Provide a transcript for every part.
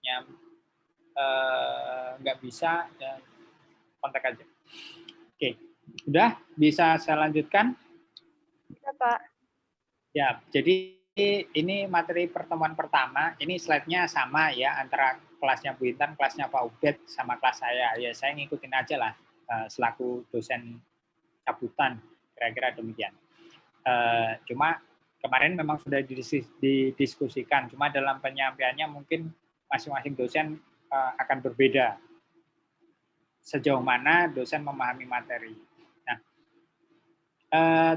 networknya nggak bisa, ya kontak aja. Oke, udah bisa saya lanjutkan? Bisa, Pak. Ya, jadi ini materi pertemuan pertama. Ini slide-nya sama ya antara kelasnya Bu Intan, kelasnya Pak Ubed, sama kelas saya. Ya, saya ngikutin aja lah selaku dosen cabutan, kira-kira demikian. Cuma kemarin memang sudah didiskusikan, cuma dalam penyampaiannya mungkin masing-masing dosen akan berbeda sejauh mana dosen memahami materi. Nah,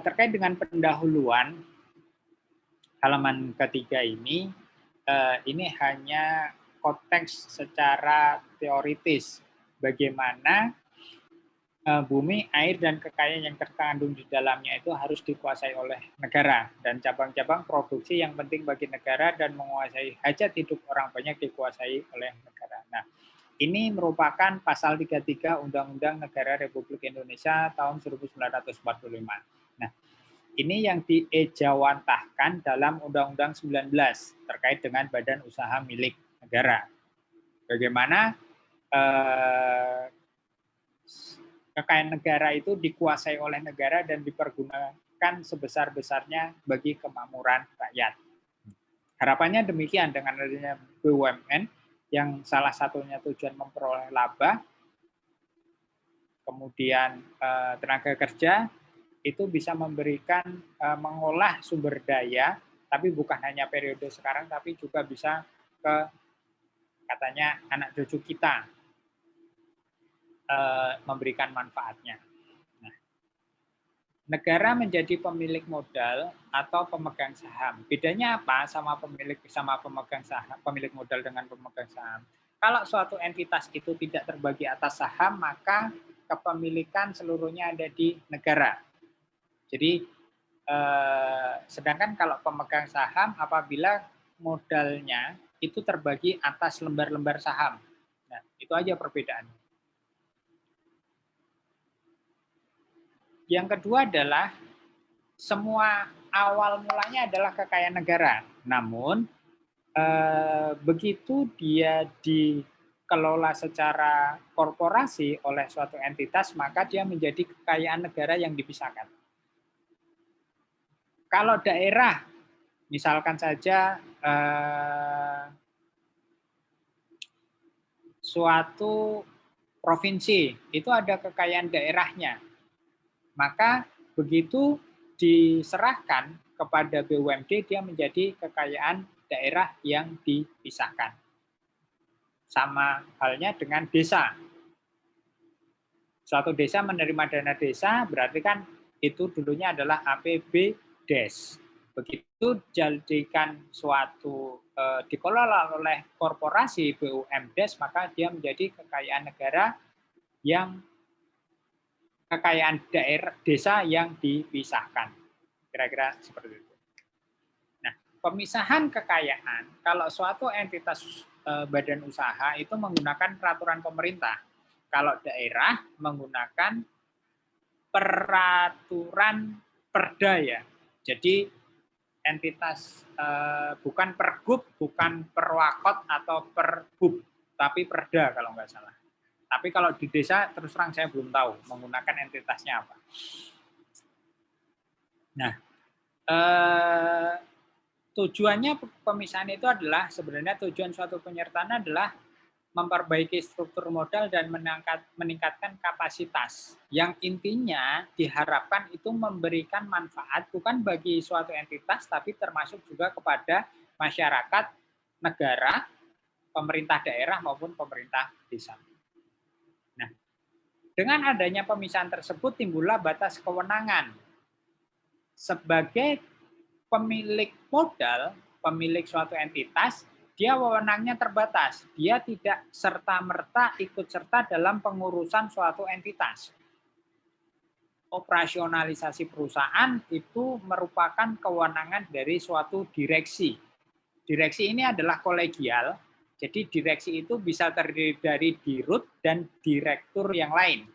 terkait dengan pendahuluan halaman ketiga ini hanya konteks secara teoritis bagaimana bumi, air, dan kekayaan yang terkandung di dalamnya itu harus dikuasai oleh negara dan cabang-cabang produksi yang penting bagi negara dan menguasai hajat hidup orang banyak dikuasai oleh negara. Nah, ini merupakan pasal 33 Undang-Undang Negara Republik Indonesia tahun 1945. Nah, ini yang diejawantahkan dalam Undang-Undang 19 terkait dengan badan usaha milik negara. Bagaimana kekayaan negara itu dikuasai oleh negara dan dipergunakan sebesar-besarnya bagi kemakmuran rakyat. Harapannya demikian dengan adanya BUMN yang salah satunya tujuan memperoleh laba, kemudian tenaga kerja itu bisa memberikan mengolah sumber daya, tapi bukan hanya periode sekarang, tapi juga bisa ke katanya anak cucu kita memberikan manfaatnya. Nah, negara menjadi pemilik modal atau pemegang saham. Bedanya apa sama pemegang saham, pemilik modal dengan pemegang saham? Kalau suatu entitas itu tidak terbagi atas saham, maka kepemilikan seluruhnya ada di negara. Jadi sedangkan kalau pemegang saham apabila modalnya itu terbagi atas lembar-lembar saham. Nah, itu aja perbedaannya. Yang kedua adalah semua awal mulanya adalah kekayaan negara. Namun begitu dia dikelola secara korporasi oleh suatu entitas, maka dia menjadi kekayaan negara yang dipisahkan. Kalau daerah, misalkan saja suatu provinsi, itu ada kekayaan daerahnya. Maka begitu diserahkan kepada BUMD, dia menjadi kekayaan daerah yang dipisahkan. Sama halnya dengan desa. Suatu desa menerima dana desa, berarti kan itu dulunya adalah APBDes. Begitu jadikan suatu dikelola oleh korporasi BUMDes, maka dia menjadi kekayaan negara yang kekayaan daerah desa yang dipisahkan. Kira-kira seperti itu. Nah, pemisahan kekayaan kalau suatu entitas badan usaha itu menggunakan peraturan pemerintah. Kalau daerah menggunakan peraturan perda ya. Jadi entitas bukan pergub, bukan perwakot atau perbub, tapi perda kalau nggak salah. Tapi kalau di desa terus terang saya belum tahu menggunakan entitasnya apa. Nah, tujuannya pemisahan itu adalah sebenarnya tujuan suatu penyertaan adalah memperbaiki struktur modal dan meningkatkan kapasitas. Yang intinya diharapkan itu memberikan manfaat bukan bagi suatu entitas tapi termasuk juga kepada masyarakat, negara, pemerintah daerah maupun pemerintah desa. Nah, dengan adanya pemisahan tersebut timbullah batas kewenangan. Sebagai pemilik modal, pemilik suatu entitas, dia wewenangnya terbatas. Dia tidak serta-merta ikut serta dalam pengurusan suatu entitas. Operasionalisasi perusahaan itu merupakan kewenangan dari suatu direksi. Direksi ini adalah kolegial, jadi direksi itu bisa terdiri dari dirut dan direktur yang lain.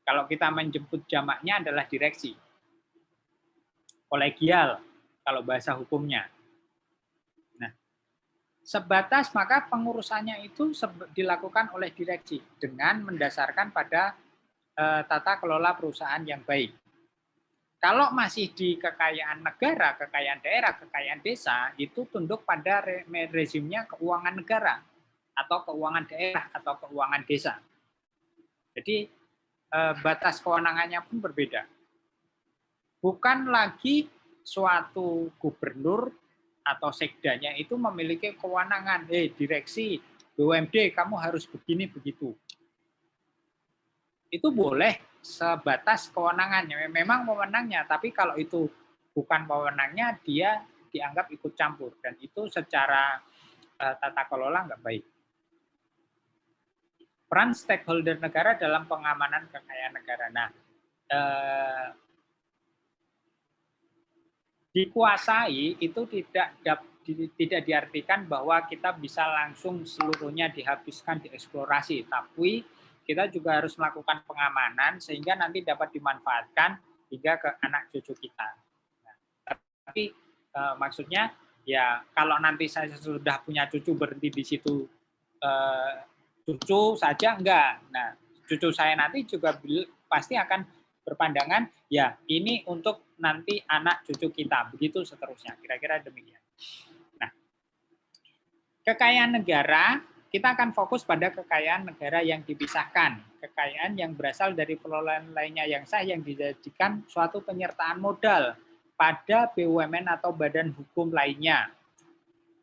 Kalau kita menjemput jamaknya adalah direksi. Kolegial, kalau bahasa hukumnya. Sebatas maka pengurusannya itu dilakukan oleh direksi dengan mendasarkan pada tata kelola perusahaan yang baik. Kalau masih di kekayaan negara, kekayaan daerah, kekayaan desa, itu tunduk pada rezimnya keuangan negara atau keuangan daerah atau keuangan desa. Jadi batas kewenangannya pun berbeda. Bukan lagi suatu gubernur atau sekdanya itu memiliki kewenangan, direksi BUMD kamu harus begini begitu. Itu boleh sebatas kewenangannya, memang wewenangnya, tapi kalau itu bukan wewenangnya, dia dianggap ikut campur, dan itu secara tata kelola nggak baik. Peran stakeholder negara dalam pengamanan kekayaan negara. Nah, dikuasai itu tidak diartikan bahwa kita bisa langsung seluruhnya dihabiskan, dieksplorasi, tapi kita juga harus melakukan pengamanan sehingga nanti dapat dimanfaatkan hingga ke anak cucu kita. Nah, tapi maksudnya ya kalau nanti saya sudah punya cucu berhenti di situ cucu saja enggak. Nah, cucu saya nanti juga pasti akan berpandangan ya ini untuk nanti anak cucu kita, begitu seterusnya. Kira-kira demikian. Nah, kekayaan negara kita akan fokus pada kekayaan negara yang dipisahkan, kekayaan yang berasal dari pengelolaan lainnya yang sah yang dijadikan suatu penyertaan modal pada BUMN atau badan hukum lainnya.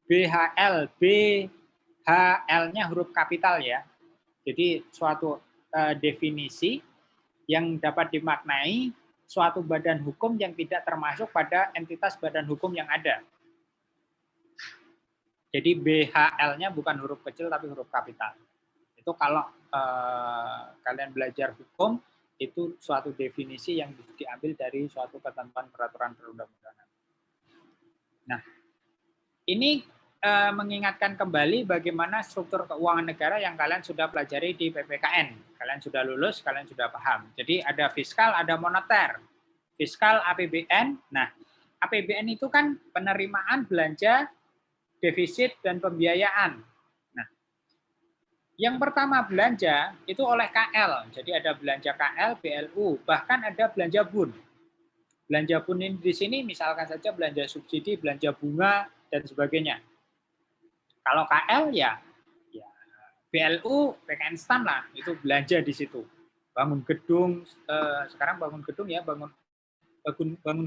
BHL, BHL-nya huruf kapital ya. Jadi suatu definisi yang dapat dimaknai suatu badan hukum yang tidak termasuk pada entitas badan hukum yang ada. Jadi BHL-nya bukan huruf kecil tapi huruf kapital. Itu kalau kalian belajar hukum, itu suatu definisi yang diambil dari suatu ketentuan peraturan perundang-undangan. Nah, ini mengingatkan kembali bagaimana struktur keuangan negara yang kalian sudah pelajari di PPKN. Kalian sudah lulus, kalian sudah paham. Jadi ada fiskal, ada moneter. Fiskal APBN. Nah, APBN itu kan penerimaan belanja, defisit, dan pembiayaan. Nah, yang pertama belanja itu oleh KL. Jadi ada belanja KL, BLU, bahkan ada belanja BUN. Belanja BUN ini di sini misalkan saja belanja subsidi, belanja bunga, dan sebagainya. Kalau KL ya BLU, PKN STAN lah, itu belanja di situ. Bangun gedung, sekarang bangun gedung ya, bangun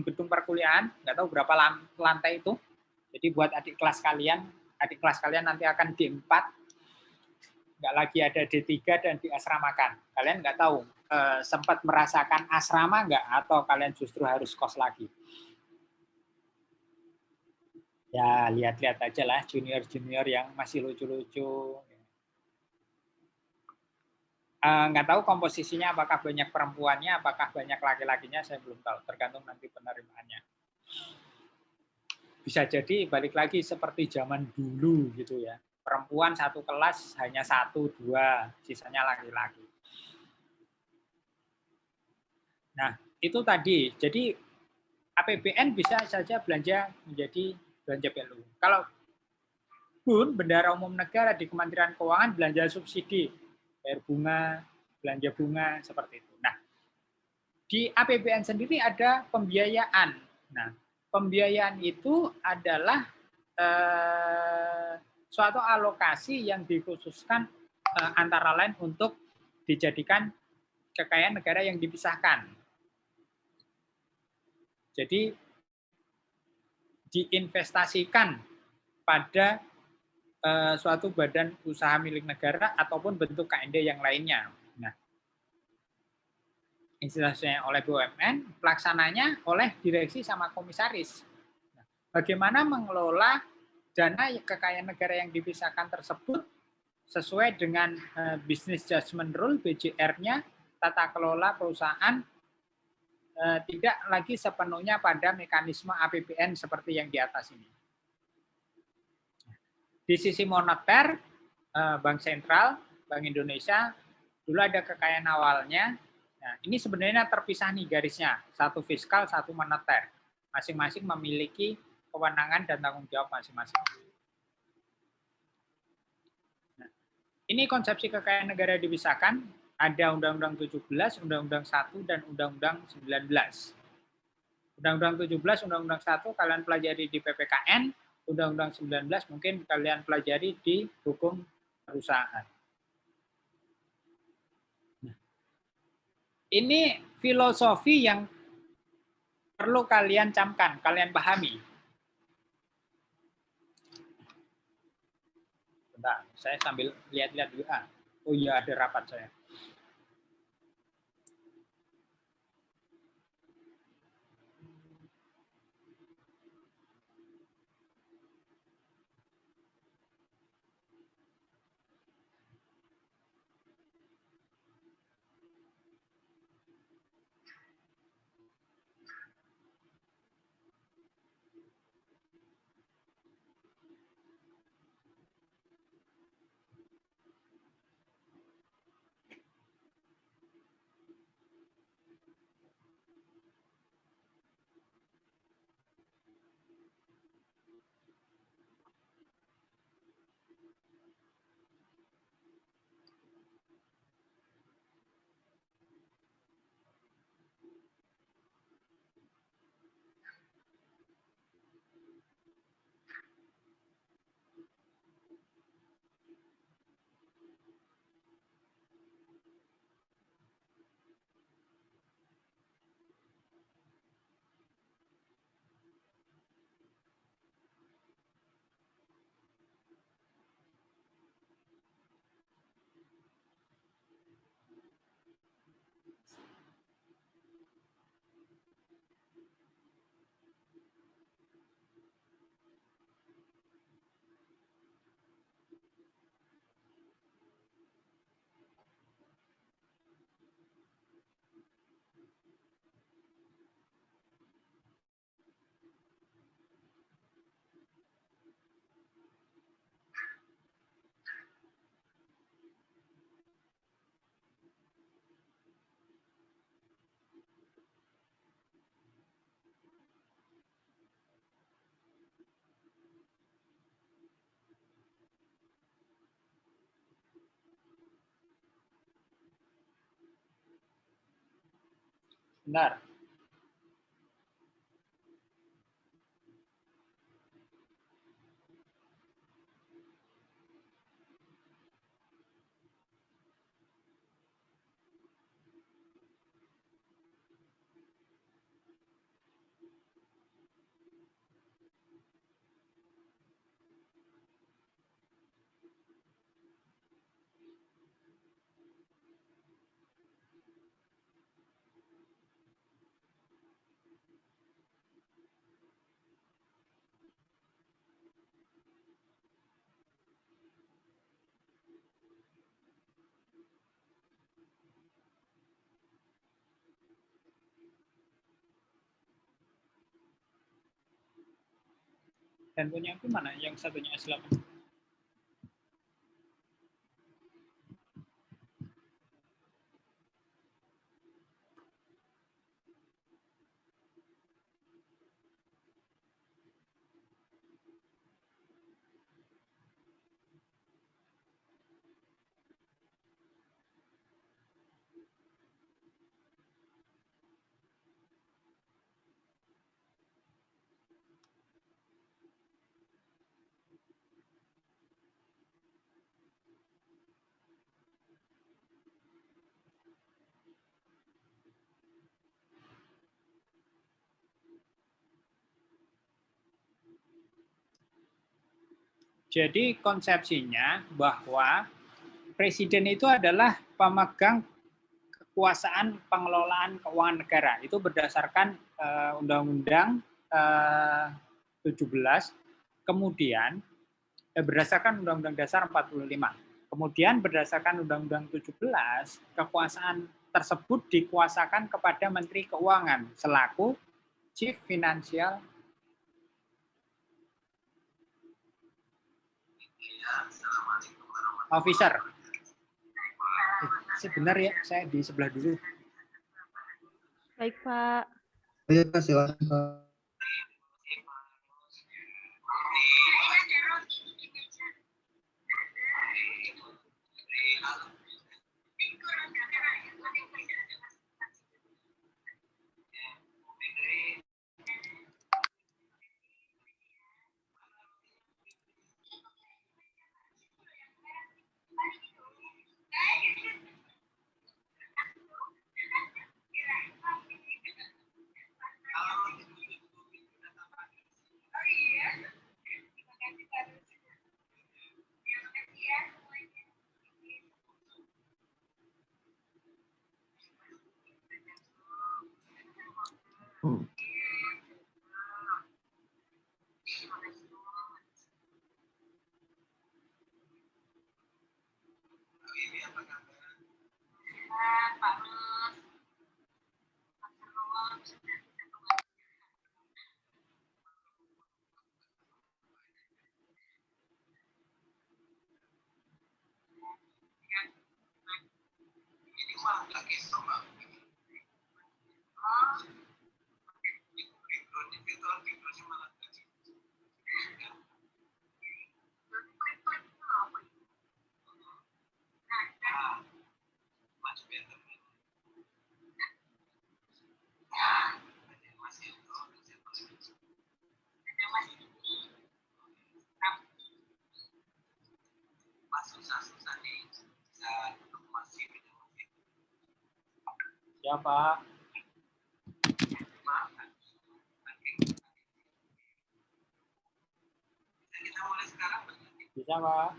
gedung perkuliahan, nggak tahu berapa lantai itu. Jadi buat adik kelas kalian nanti akan D4, nggak lagi ada D3 dan diasramakan. Kalian nggak tahu, sempat merasakan asrama nggak, atau kalian justru harus kos lagi? Ya, lihat-lihat aja lah junior-junior yang masih lucu-lucu. Nggak tahu komposisinya, apakah banyak perempuannya, apakah banyak laki-lakinya, saya belum tahu. Tergantung nanti penerimaannya. Bisa jadi balik lagi seperti zaman dulu gitu ya. Perempuan satu kelas hanya 1-2, sisanya laki-laki. Nah, itu tadi. Jadi APBN bisa saja belanja menjadi belanja BLU. Kalau BUN, Bendahara Umum Negara di Kementerian Keuangan, belanja subsidi, bayar bunga, belanja bunga, seperti itu. Nah, di APBN sendiri ada pembiayaan. Nah, pembiayaan itu adalah suatu alokasi yang dikhususkan antara lain untuk dijadikan kekayaan negara yang dipisahkan. Jadi diinvestasikan pada suatu badan usaha milik negara ataupun bentuk KND yang lainnya. Nah, instalasinya oleh BUMN, pelaksananya oleh direksi sama komisaris. Nah, bagaimana mengelola dana kekayaan negara yang dipisahkan tersebut sesuai dengan Business Judgment Rule BJR-nya, tata kelola perusahaan tidak lagi sepenuhnya pada mekanisme APBN seperti yang di atas ini. Di sisi moneter, Bank Sentral, Bank Indonesia, dulu ada kekayaan awalnya. Nah, ini sebenarnya terpisah nih garisnya, satu fiskal, satu moneter. Masing-masing memiliki kewenangan dan tanggung jawab masing-masing. Ini konsepsi kekayaan negara dipisahkan, ada Undang-Undang 17, Undang-Undang 1, dan Undang-Undang 19. Undang-Undang 17, Undang-Undang 1 kalian pelajari di PPKN, Undang-Undang 19 mungkin kalian pelajari di hukum perusahaan. Ini filosofi yang perlu kalian camkan, kalian pahami. Bentar, saya sambil lihat-lihat dulu. Oh iya, ada rapat saya. Benar. Dan punya aku mana? Yang satunya S8. Jadi konsepsinya bahwa presiden itu adalah pemegang kekuasaan pengelolaan keuangan negara. Itu berdasarkan Undang-Undang 17, kemudian berdasarkan Undang-Undang Dasar 45. Kemudian berdasarkan Undang-Undang 17, kekuasaan tersebut dikuasakan kepada Menteri Keuangan selaku Chief Financial Officer. Sebentar ya, saya di sebelah dulu. Baik, Pak. Iya, Pak, silakan, Pak. Ya, Pak. Bisa, Pak.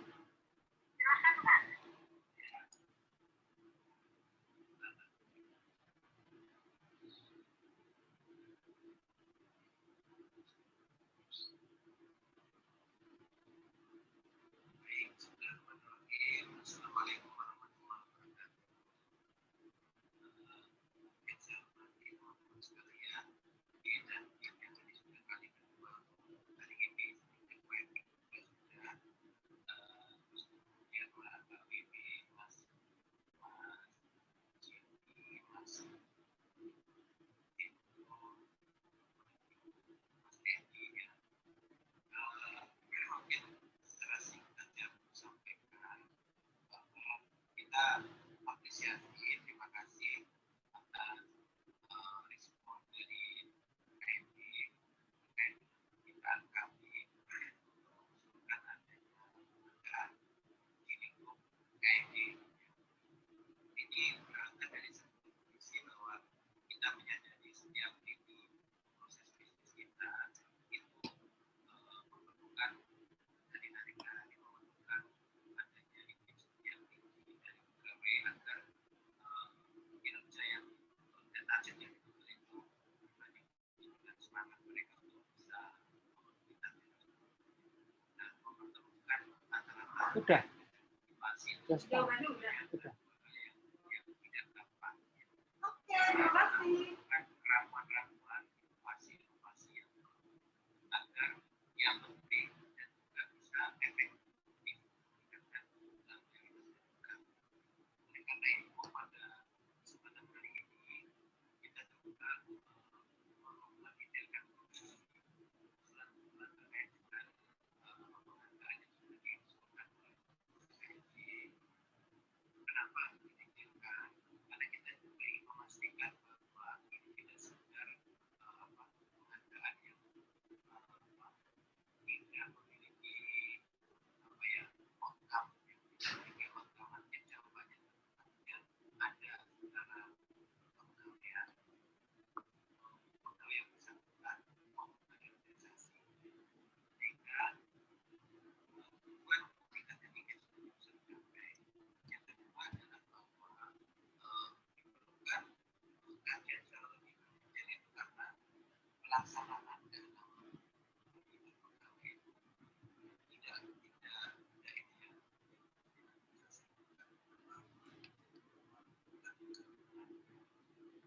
Udah. Udah. Udah.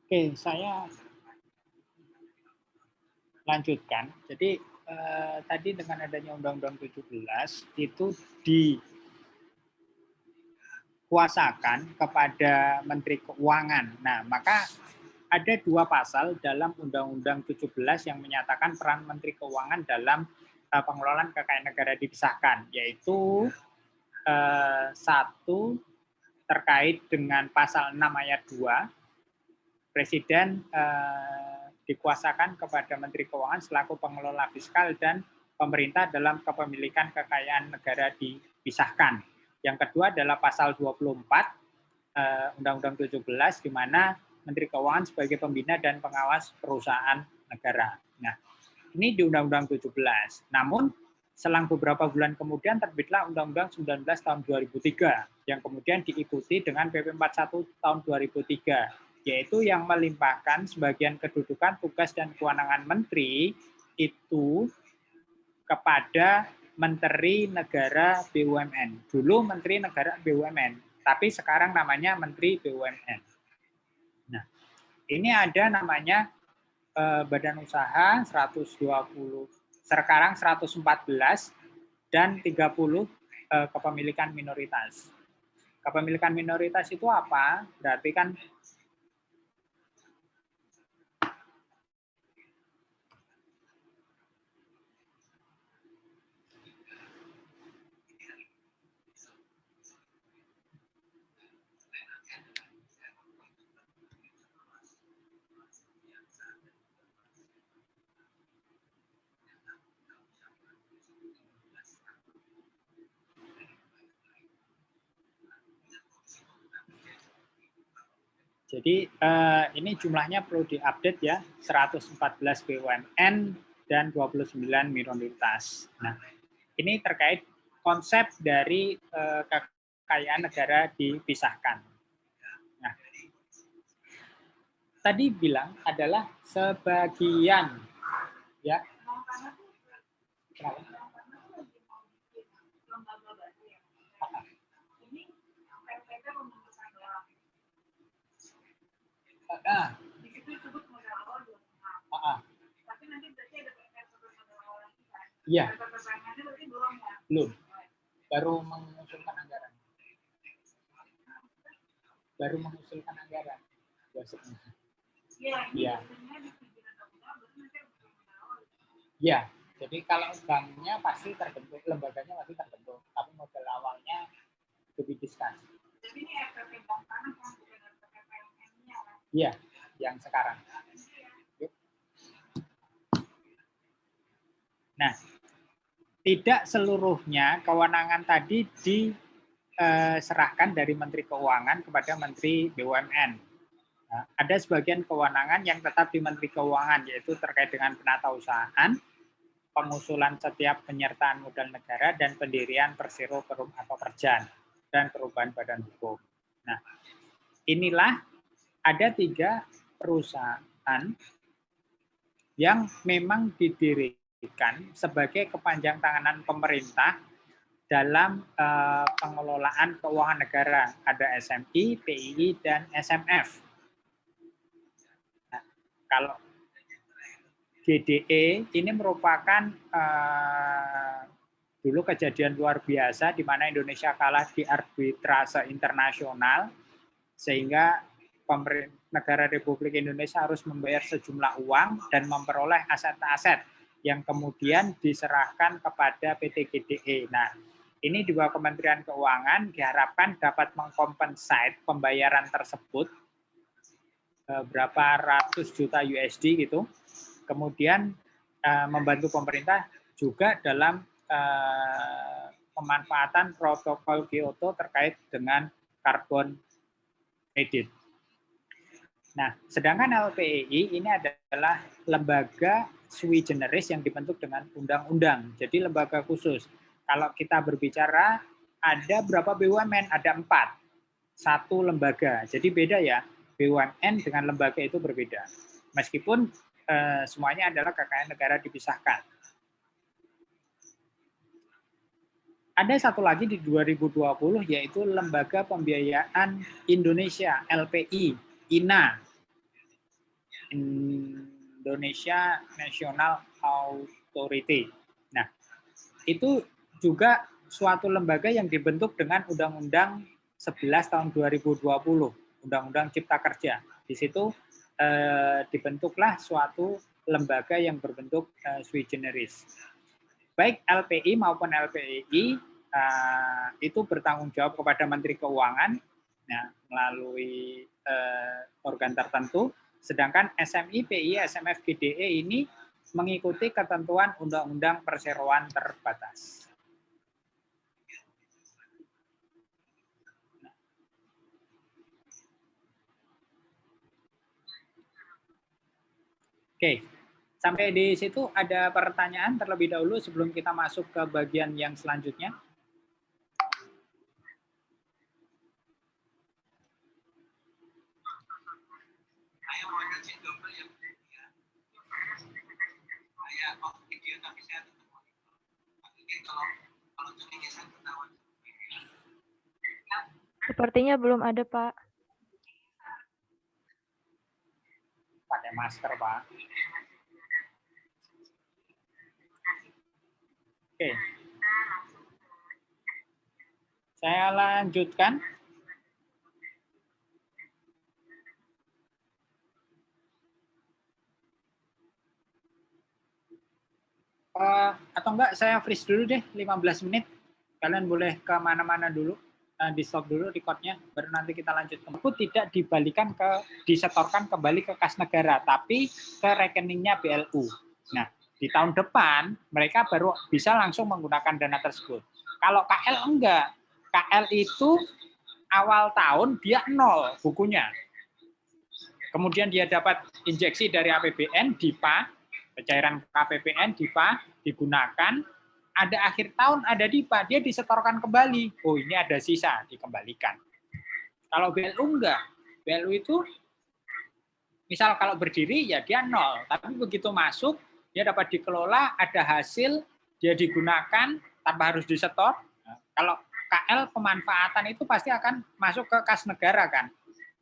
Oke, saya lanjutkan. Jadi tadi dengan adanya Undang-Undang 17 itu dikuasakan kepada Menteri Keuangan. Nah, maka ada dua pasal dalam Undang-Undang 17 yang menyatakan peran Menteri Keuangan dalam pengelolaan kekayaan negara dipisahkan, yaitu satu terkait dengan pasal 6 ayat 2, Presiden dikuasakan kepada Menteri Keuangan selaku pengelola fiskal dan pemerintah dalam kepemilikan kekayaan negara dipisahkan. Yang kedua adalah pasal 24 Undang-Undang 17 di mana Menteri Keuangan sebagai pembina dan pengawas perusahaan negara. Nah, ini di Undang-Undang 17. Namun selang beberapa bulan kemudian terbitlah Undang-Undang 19 tahun 2003 yang kemudian diikuti dengan PP 41 tahun 2003 yaitu yang melimpahkan sebagian kedudukan, tugas, dan kewenangan menteri itu kepada Menteri Negara BUMN. Dulu Menteri Negara BUMN, tapi sekarang namanya Menteri BUMN. Nah, ini ada namanya badan usaha 120, sekarang 114 dan 30 kepemilikan minoritas. Kepemilikan minoritas itu apa? Berarti kan jadi ini jumlahnya perlu diupdate ya, 114 BUMN dan 29 minoritas. Nah, ini terkait konsep dari kekayaan negara dipisahkan. Nah, tadi bilang adalah sebagian, ya. Iya. Belum. Baru mengusulkan anggaran. Iya. Iya. Jadi kalau banknya pasti terbentuk, lembaganya pasti terbentuk, tapi modal awalnya lebih diskusi. Jadi ini RPP Bank Tanah kan bukan RPP PMN-nya kan? Iya, yang sekarang. Nah, tidak seluruhnya kewenangan tadi diserahkan dari Menteri Keuangan kepada Menteri BUMN. Nah, ada sebagian kewenangan yang tetap di Menteri Keuangan, yaitu terkait dengan penatausahaan, pengusulan setiap penyertaan modal negara, dan pendirian persero atau perjan, dan perubahan badan hukum. Nah, inilah ada 3 perusahaan yang memang didirikan sebagai kepanjang tanganan pemerintah dalam pengelolaan keuangan negara. Ada SMI, PII, dan SMF. Nah, kalau GDE ini merupakan dulu kejadian luar biasa di mana Indonesia kalah di arbitrase internasional, sehingga negara Republik Indonesia harus membayar sejumlah uang dan memperoleh aset-aset yang kemudian diserahkan kepada PT GDE. Nah, ini juga Kementerian Keuangan diharapkan dapat mengkompensate pembayaran tersebut berapa ratus juta USD gitu. Kemudian membantu pemerintah juga dalam pemanfaatan protokol Kyoto terkait dengan karbon kredit. Nah, sedangkan LPEI ini adalah lembaga sui generis yang dibentuk dengan undang-undang. Jadi lembaga khusus. Kalau kita berbicara ada berapa BUMN? Ada 4. 1 lembaga. Jadi beda ya. BUMN dengan lembaga itu berbeda. Meskipun semuanya adalah kekayaan negara dipisahkan. Ada satu lagi di 2020 yaitu Lembaga Pembiayaan Indonesia, LPI, INA, Indonesia National Authority. Nah, itu juga suatu lembaga yang dibentuk dengan Undang-Undang 11 tahun 2020, Undang-Undang Cipta Kerja. Di situ dibentuklah suatu lembaga yang berbentuk sui generis. Baik LPI maupun LPEI itu bertanggung jawab kepada Menteri Keuangan melalui organ tertentu, sedangkan SMI, PI, SMF, GDE ini mengikuti ketentuan Undang-Undang Perseroan Terbatas. Oke, sampai di situ ada pertanyaan terlebih dahulu sebelum kita masuk ke bagian yang selanjutnya. Sepertinya belum ada, Pak. Pakai masker, Pak. Oke. Saya lanjutkan. Atau enggak saya freeze dulu deh 15 menit. Kalian boleh kemana-mana dulu. Di stop dulu recordnya, baru nanti kita lanjut. Itu tidak disetorkan kembali ke kas negara, tapi ke rekeningnya BLU. Nah, di tahun depan mereka baru bisa langsung menggunakan dana tersebut. Kalau KL enggak, KL itu awal tahun dia nol bukunya. Kemudian dia dapat injeksi dari APBN, DIPA, cairan KPPN, DIPA, digunakan, ada akhir tahun, ada DIPA, dia disetorkan kembali. Oh, ini ada sisa, dikembalikan. Kalau BLU enggak. BLU itu, misal kalau berdiri, ya dia nol. Tapi begitu masuk, dia dapat dikelola, ada hasil, dia digunakan, tanpa harus disetor. Nah, kalau KL pemanfaatan itu pasti akan masuk ke kas negara kan.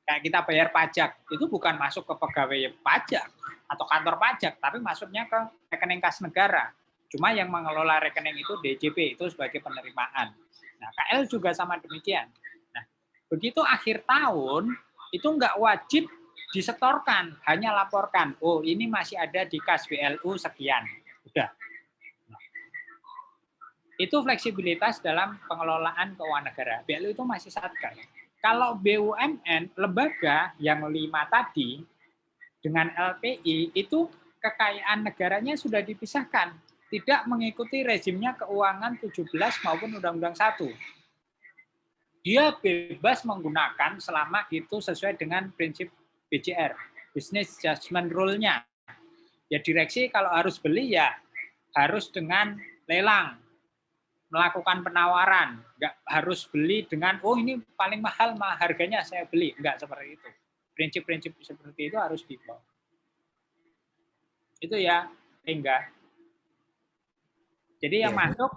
Kayak kita bayar pajak, itu bukan masuk ke pegawai pajak atau kantor pajak, tapi masuknya ke rekening kas negara. Cuma yang mengelola rekening itu DJP, itu sebagai penerimaan. Nah, KL juga sama demikian. Nah, begitu akhir tahun, itu nggak wajib disetorkan, hanya laporkan, oh ini masih ada di kas BLU sekian. Udah. Nah, itu fleksibilitas dalam pengelolaan keuangan negara. BLU itu masih satgas. Kalau BUMN, lembaga yang 5 tadi, dengan LPI, itu kekayaan negaranya sudah dipisahkan. Tidak mengikuti rezimnya keuangan 17 maupun Undang-Undang 1. Dia bebas menggunakan selama itu sesuai dengan prinsip BJR, Business Judgment Rule-nya. Ya direksi kalau harus beli ya harus dengan lelang, melakukan penawaran, nggak harus beli dengan, oh ini paling mahal, harganya saya beli. Nggak seperti itu. Prinsip-prinsip seperti itu harus dibawa. Itu ya, enggak. Jadi yang masuk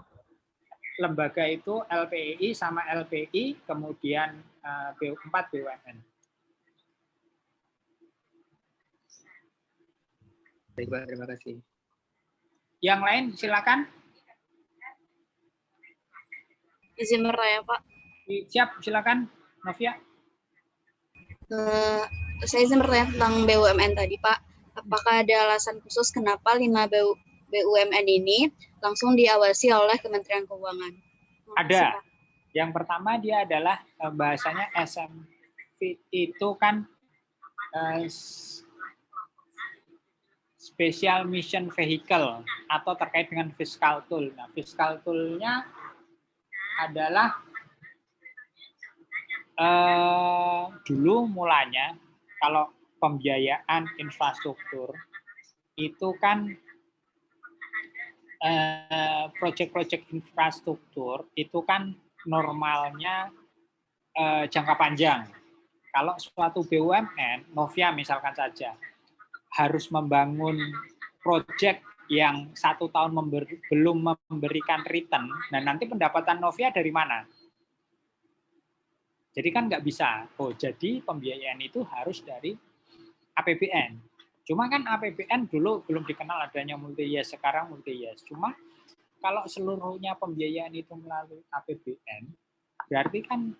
lembaga itu LPI sama LPI, kemudian 4 BUMN. Baik, Pak. Terima kasih. Yang lain silakan. Izin bertanya, Pak. Siap, silakan, Novia. Saya izin bertanya tentang BUMN tadi, Pak. Apakah ada alasan khusus kenapa 5 BUMN ini langsung diawasi oleh Kementerian Keuangan? Ada. Yang pertama dia adalah bahasanya SMP itu kan Special Mission Vehicle atau terkait dengan fiscal tool. Nah, fiscal tool-nya adalah dulu mulanya kalau pembiayaan infrastruktur itu kan proyek-proyek infrastruktur itu kan normalnya jangka panjang. Kalau suatu BUMN, Novia misalkan saja, harus membangun proyek yang 1 tahun belum memberikan return, nah nanti pendapatan Novia dari mana? Jadi kan nggak bisa. Oh, jadi pembiayaan itu harus dari APBN. Cuma kan APBN dulu belum dikenal adanya multi-years, sekarang multi-years. Cuma kalau seluruhnya pembiayaan itu melalui APBN, berarti kan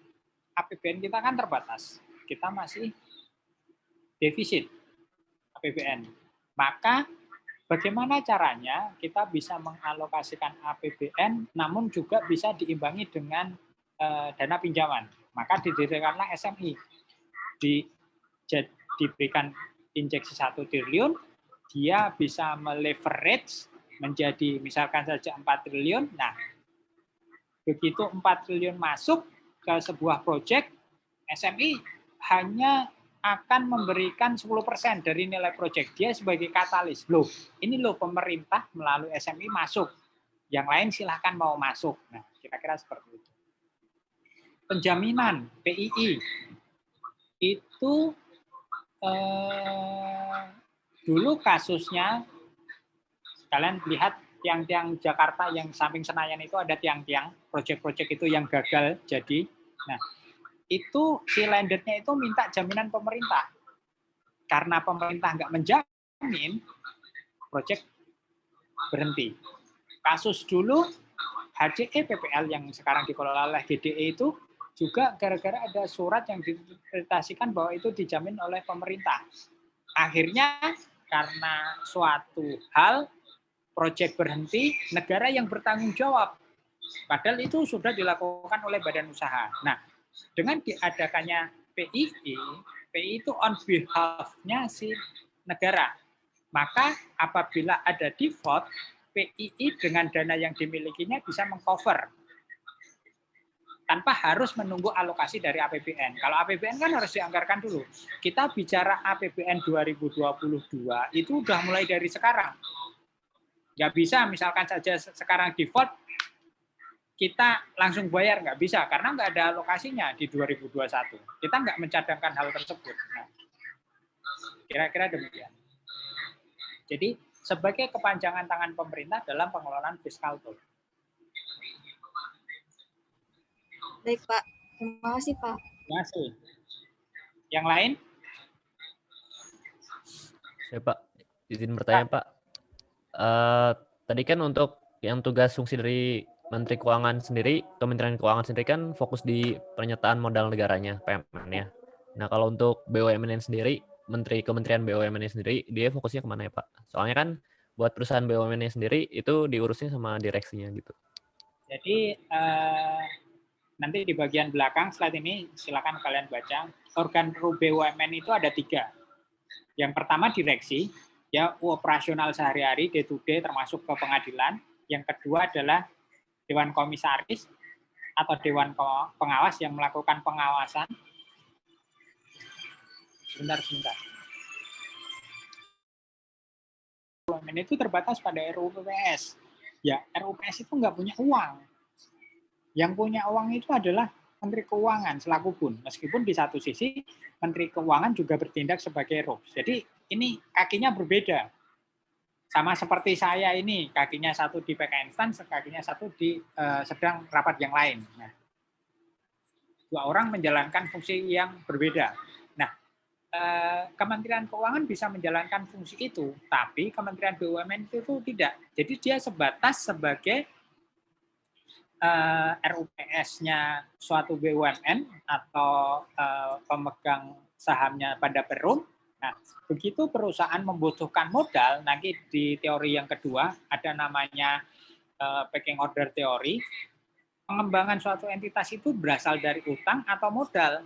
APBN kita kan terbatas. Kita masih defisit APBN. Maka bagaimana caranya kita bisa mengalokasikan APBN namun juga bisa diimbangi dengan dana pinjaman. Maka didirikanlah SMI. Diberikan injeksi 1 triliun, dia bisa meleverage menjadi misalkan saja 4 triliun. Nah, begitu 4 triliun masuk ke sebuah proyek, SMI hanya akan memberikan 10% dari nilai proyek. Dia sebagai katalis. Loh, ini loh pemerintah melalui SMI masuk. Yang lain silahkan mau masuk. Nah, kira-kira seperti itu. Penjaminan PII itu Dulu kasusnya, kalian lihat tiang-tiang Jakarta yang samping Senayan itu ada tiang-tiang, proyek-proyek itu yang gagal jadi. Nah, itu si lendernya itu minta jaminan pemerintah. Karena pemerintah nggak menjamin, proyek berhenti. Kasus dulu HCE PPL yang sekarang dikelola oleh GDE itu juga gara-gara ada surat yang diinterpretasikan bahwa itu dijamin oleh pemerintah. Akhirnya karena suatu hal proyek berhenti, negara yang bertanggung jawab. Padahal itu sudah dilakukan oleh badan usaha. Nah, dengan diadakannya PII itu on behalf-nya si negara. Maka apabila ada default, PII dengan dana yang dimilikinya bisa mengcover tanpa harus menunggu alokasi dari APBN. Kalau APBN kan harus dianggarkan dulu. Kita bicara APBN 2022 itu udah mulai dari sekarang. Nggak bisa misalkan saja sekarang default, kita langsung bayar, nggak bisa karena nggak ada alokasinya di 2021. Kita nggak mencadangkan hal tersebut. Nah, kira-kira demikian. Jadi sebagai kepanjangan tangan pemerintah dalam pengelolaan fiskal tool. Baik, Pak. Terima kasih, Pak. Terima kasih. Yang lain? Saya Pak, izin bertanya Pak. Tadi kan untuk yang tugas fungsi dari Menteri Keuangan sendiri, Kementerian Keuangan sendiri kan fokus di pernyataan modal negaranya, PMN-nya. Nah kalau untuk BUMN sendiri, Kementerian BUMN sendiri, dia fokusnya kemana ya Pak? Soalnya kan buat perusahaan BUMN sendiri itu diurusnya sama direksinya gitu. Jadi nanti di bagian belakang slide ini silakan kalian baca. Organ BUMN itu ada 3. Yang pertama direksi, ya operasional sehari-hari day to day termasuk ke pengadilan. Yang kedua adalah Dewan Komisaris atau Dewan Pengawas yang melakukan pengawasan. Sebentar. BUMN itu terbatas pada RUU PPS. Ya, RUU PPS itu nggak punya uang. Yang punya uang itu adalah Menteri Keuangan selaku BUN. Meskipun di satu sisi Menteri Keuangan juga bertindak sebagai RUP. Jadi ini kakinya berbeda. Sama seperti saya ini, kakinya satu di PK Instan, kakinya satu di sedang rapat yang lain. Nah, 2 orang menjalankan fungsi yang berbeda. Nah, Kementerian Keuangan bisa menjalankan fungsi itu, tapi Kementerian BUMN itu tidak. Jadi dia sebatas sebagai RUPS-nya suatu BUMN atau pemegang sahamnya pada Perum. Nah, begitu perusahaan membutuhkan modal, nanti di teori yang kedua ada namanya packing order teori. Pengembangan suatu entitas itu berasal dari utang atau modal.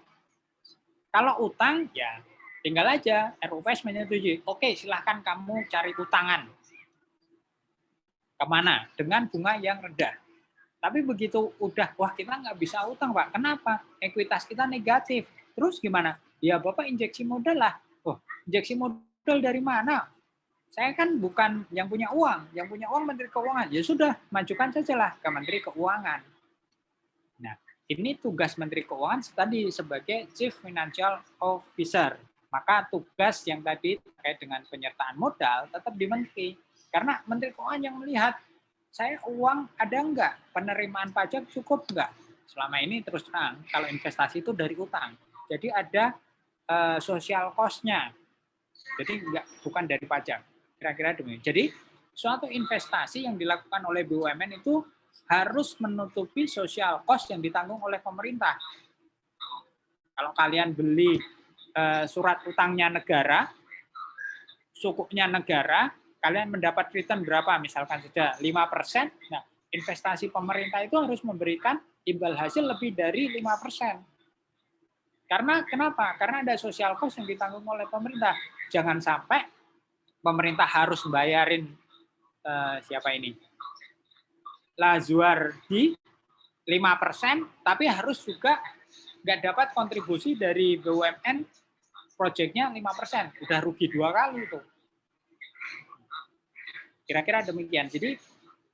Kalau utang, ya tinggal aja RUPS menyetujui. Oke, silahkan kamu cari utangan. Kemana? Dengan bunga yang rendah. Tapi begitu udah, wah kita nggak bisa utang Pak. Kenapa? Ekuitas kita negatif. Terus gimana? Ya Bapak injeksi modal lah. Oh, injeksi modal dari mana? Saya kan bukan yang punya uang. Yang punya uang Menteri Keuangan. Ya sudah, majukan sajalah ke Menteri Keuangan. Nah, ini tugas Menteri Keuangan tadi sebagai Chief Financial Officer. Maka tugas yang tadi terkait dengan penyertaan modal tetap di Menteri. Karena Menteri Keuangan yang melihat, saya uang ada enggak? Penerimaan pajak cukup enggak? Selama ini terus terang, kalau investasi itu dari utang. Jadi ada social cost-nya. Jadi bukan dari pajak. Kira-kira demikian. Jadi suatu investasi yang dilakukan oleh BUMN itu harus menutupi social cost yang ditanggung oleh pemerintah. Kalau kalian beli surat utangnya negara, sukuknya negara, kalian mendapat return berapa? Misalkan saja 5%. Nah, investasi pemerintah itu harus memberikan imbal hasil lebih dari 5%. Karena kenapa? Karena ada social cost yang ditanggung oleh pemerintah. Jangan sampai pemerintah harus bayarin siapa ini? Lazuardi 5%, tapi harus juga nggak dapat kontribusi dari BUMN proyeknya 5%. Udah rugi 2 kali itu. Kira-kira demikian. Jadi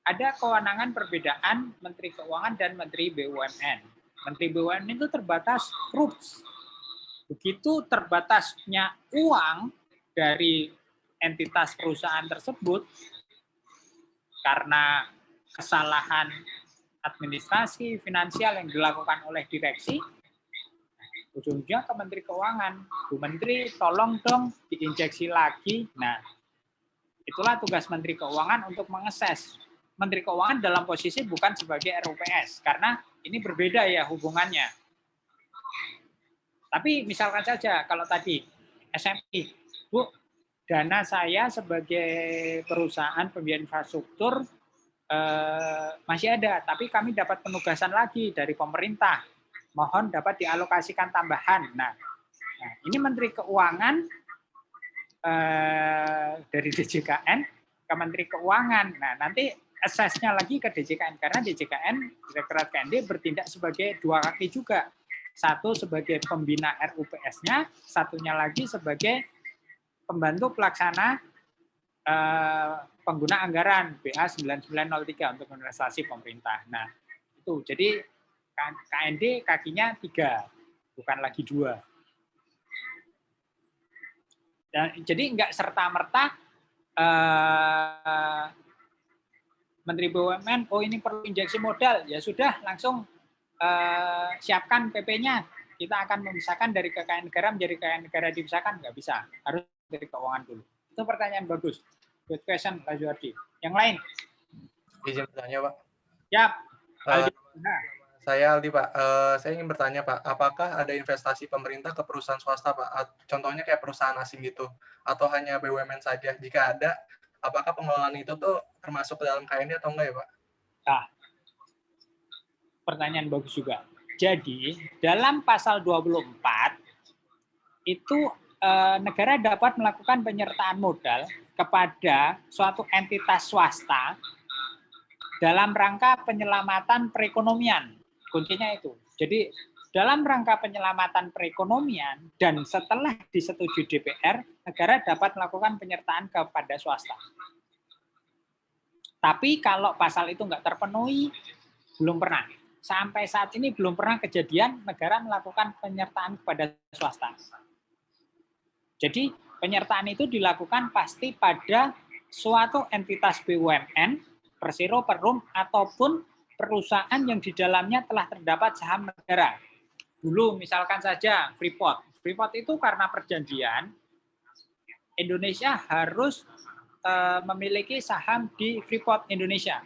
ada kewenangan perbedaan Menteri Keuangan dan Menteri BUMN. Menteri BUMN itu terbatas RUPS. Begitu terbatasnya uang dari entitas perusahaan tersebut karena kesalahan administrasi finansial yang dilakukan oleh direksi, ujungnya ke Menteri Keuangan. Bu Menteri, tolong dong diinjeksi lagi. Nah, itulah tugas Menteri Keuangan untuk mengeses. Menteri Keuangan dalam posisi bukan sebagai RUPS, karena ini berbeda ya hubungannya. Tapi misalkan saja kalau tadi SMI, Bu, dana saya sebagai perusahaan pembiayaan infrastruktur masih ada, tapi kami dapat penugasan lagi dari pemerintah. Mohon dapat dialokasikan tambahan. Nah ini Menteri Keuangan dari DJKN ke Menteri Keuangan. Nah nanti asesnya lagi ke DJKN, karena DJKN, Direktorat KND, bertindak sebagai dua kaki juga. Satu sebagai pembina RUPS-nya, satunya lagi sebagai pembantu pelaksana pengguna anggaran BA 9903 untuk investasi pemerintah. Nah, itu. Jadi KND kakinya 3, bukan lagi 2. Dan, jadi enggak serta-merta Menteri BUMN, oh ini perlu injeksi modal, ya sudah langsung siapkan PP-nya. Kita akan memisahkan dari kekayaan negara menjadi kekayaan negara dipisahkan, nggak bisa. Harus dari keuangan dulu. Itu pertanyaan bagus. Good question, Pak Juardi. Yang lain? Izin bertanya, Pak. Ya, Aldi. Saya Aldi, Pak. Saya ingin bertanya, Pak, apakah ada investasi pemerintah ke perusahaan swasta, Pak? Contohnya kayak perusahaan asing gitu, atau hanya BUMN saja? Jika ada, apakah pengelolaan itu tuh termasuk ke dalam KND atau enggak ya, Pak? Nah, pertanyaan bagus juga. Jadi, dalam pasal 24, itu negara dapat melakukan penyertaan modal kepada suatu entitas swasta dalam rangka penyelamatan perekonomian. Kuncinya itu. Jadi, dalam rangka penyelamatan perekonomian dan setelah disetujui DPR, negara dapat melakukan penyertaan kepada swasta. Tapi kalau pasal itu nggak terpenuhi, belum pernah. Sampai saat ini belum pernah kejadian negara melakukan penyertaan kepada swasta. Jadi penyertaan itu dilakukan pasti pada suatu entitas BUMN, Persero, Perum, ataupun perusahaan yang di dalamnya telah terdapat saham negara. Dulu misalkan saja Freeport. Freeport itu karena perjanjian, Indonesia harus memiliki saham di Freeport Indonesia.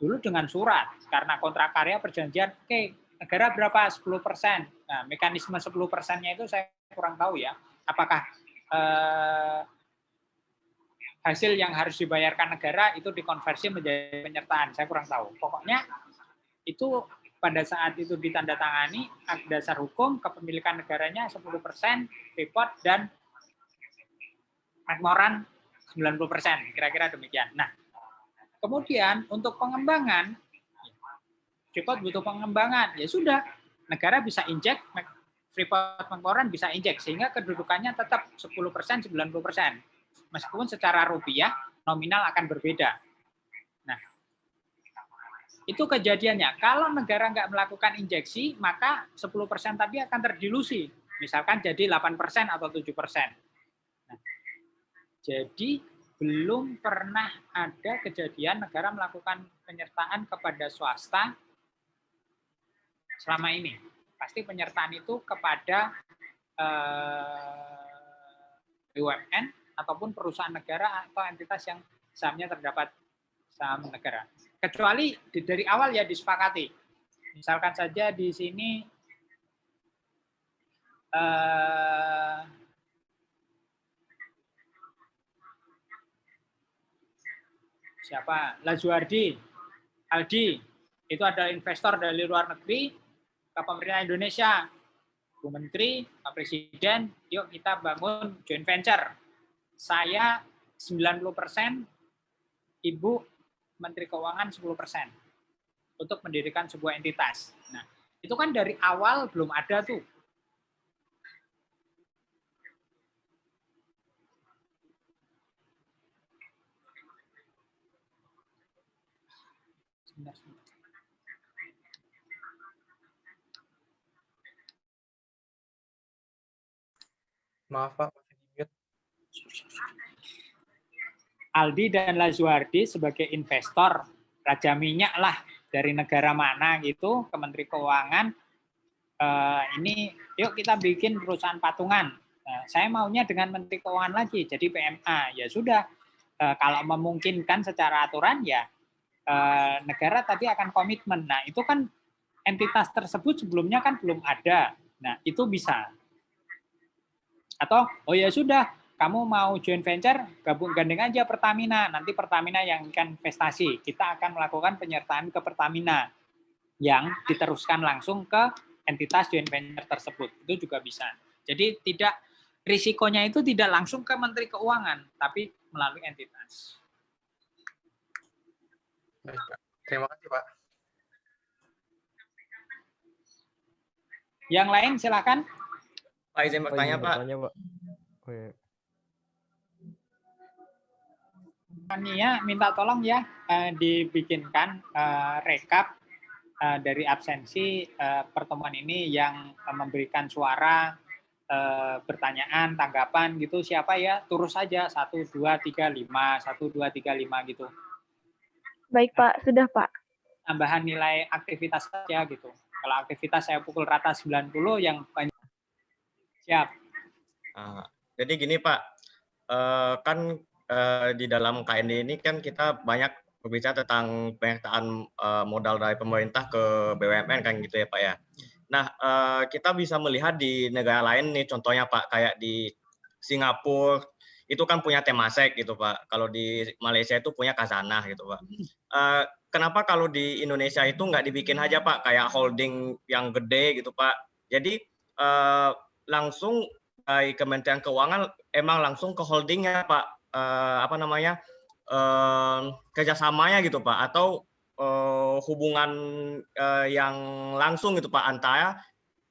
Dulu dengan surat, karena kontrak karya perjanjian, oke, negara berapa? 10%. Nah, mekanisme 10%-nya itu saya kurang tahu ya. Apakah hasil yang harus dibayarkan negara itu dikonversi menjadi penyertaan? Saya kurang tahu. Pokoknya itu pada saat itu ditandatangani, dasar hukum kepemilikan negaranya 10%, Freeport dan McMoran 90%, kira-kira demikian. Nah, kemudian untuk pengembangan, Freeport butuh pengembangan, ya sudah, negara bisa injek, Freeport McMoran bisa injek, sehingga kedudukannya tetap 10%, 90%. Meskipun secara rupiah, nominal akan berbeda. Nah, itu kejadiannya. Kalau negara nggak melakukan injeksi, maka 10% tadi akan terdilusi. Misalkan jadi 8% atau 7%. Nah, jadi belum pernah ada kejadian negara melakukan penyertaan kepada swasta selama ini. Pasti penyertaan itu kepada BUMN ataupun perusahaan negara atau entitas yang sahamnya terdapat saham negara. Kecuali dari awal ya disepakati. Misalkan saja di sini siapa? Lajuardi, Aldi, itu ada investor dari luar negeri ke pemerintah Indonesia. Bu Menteri, Pak Presiden, yuk kita bangun joint venture. Saya 90%, Ibu Menteri Keuangan 10% untuk mendirikan sebuah entitas. Nah, itu kan dari awal belum ada tuh. Sebentar. Maaf Pak, masih di mute. Aldi dan Lazuardi sebagai investor raja minyak lah dari negara mana gitu, ke Menteri Keuangan, ini yuk kita bikin perusahaan patungan. Saya maunya dengan Menteri Keuangan lagi, jadi PMA. Ya sudah, kalau memungkinkan secara aturan ya negara tadi akan komitmen. Nah itu kan entitas tersebut sebelumnya kan belum ada. Nah itu bisa. Atau oh ya sudah, kamu mau joint venture, gandeng aja Pertamina. Nanti Pertamina yang akan investasi. Kita akan melakukan penyertaan ke Pertamina yang diteruskan langsung ke entitas joint venture tersebut. Itu juga bisa. Jadi tidak risikonya itu tidak langsung ke Menteri Keuangan, tapi melalui entitas. Baik, Pak. Terima kasih Pak. Yang lain silakan. Pak izin bertanya Pak. Tania minta tolong ya dibikinkan rekap dari absensi pertemuan ini yang memberikan suara, pertanyaan, tanggapan gitu, siapa ya, terus saja 1, 2, 3, 5, 1, 2, 3, 5 gitu. Baik Pak, sudah Pak. Tambahan nilai aktivitas saja gitu. Kalau aktivitas saya pukul rata 90, yang banyak siap. Jadi gini Pak, kan di dalam KND ini kan kita banyak berbicara tentang penyertaan modal dari pemerintah ke BUMN kan gitu ya Pak ya. Nah, kita bisa melihat di negara lain nih, contohnya Pak, kayak di Singapura, itu kan punya Temasek gitu Pak. Kalau di Malaysia itu punya Khazanah gitu Pak. Kenapa kalau di Indonesia itu nggak dibikin aja Pak, kayak holding yang gede gitu Pak. Jadi langsung dari Kementerian Keuangan emang langsung ke holdingnya Pak, kerjasamanya gitu Pak, atau hubungan yang langsung gitu Pak antara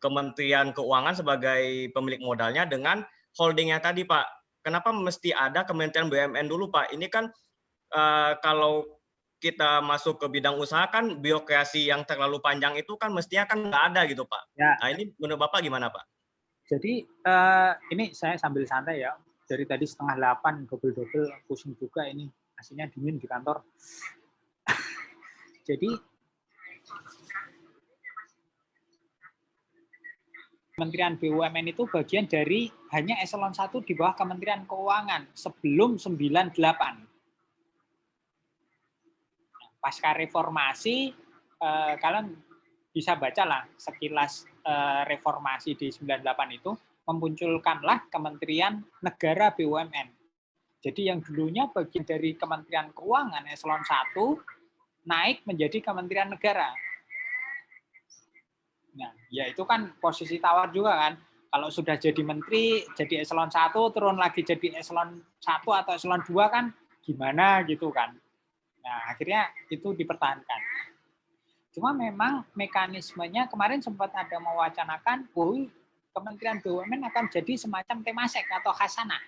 Kementerian Keuangan sebagai pemilik modalnya dengan holdingnya tadi Pak. Kenapa mesti ada Kementerian BUMN dulu Pak? Ini kan kalau kita masuk ke bidang usaha kan birokrasi yang terlalu panjang itu kan mestinya kan nggak ada gitu Pak. Ya. Nah ini menurut Bapak gimana Pak? Jadi ini saya sambil santai ya. Dari tadi 7:30 double-double pusing juga ini. Aslinya dingin di kantor. Jadi Kementerian BUMN itu bagian dari hanya eselon 1 di bawah Kementerian Keuangan sebelum 98. Pasca reformasi, kalian bisa bacalah sekilas reformasi di 98 itu, memunculkanlah Kementerian Negara BUMN. Jadi yang dulunya bagian dari Kementerian Keuangan eselon 1 naik menjadi Kementerian Negara. Nah, ya itu kan posisi tawar juga kan. Kalau sudah jadi menteri, jadi eselon 1, turun lagi jadi eselon 1 atau eselon 2 kan gimana gitu kan. Nah, akhirnya itu dipertahankan. Cuma memang mekanismenya kemarin sempat ada mewacanakan, Kementerian BUMN akan jadi semacam Temasek atau Khazanah.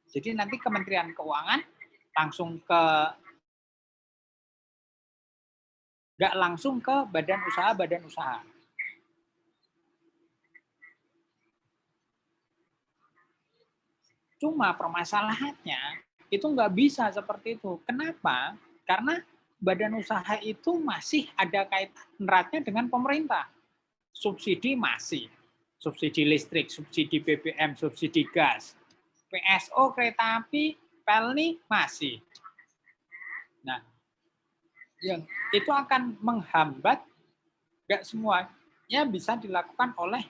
Jadi nanti Kementerian Keuangan langsung nggak langsung ke badan usaha. Cuma permasalahannya itu nggak bisa seperti itu. Kenapa? Karena badan usaha itu masih ada kaitan eratnya dengan pemerintah. Subsidi masih. Subsidi listrik, subsidi BBM, subsidi gas. PSO, kereta api, PLNI masih. Nah, yang itu akan menghambat, nggak semuanya bisa dilakukan oleh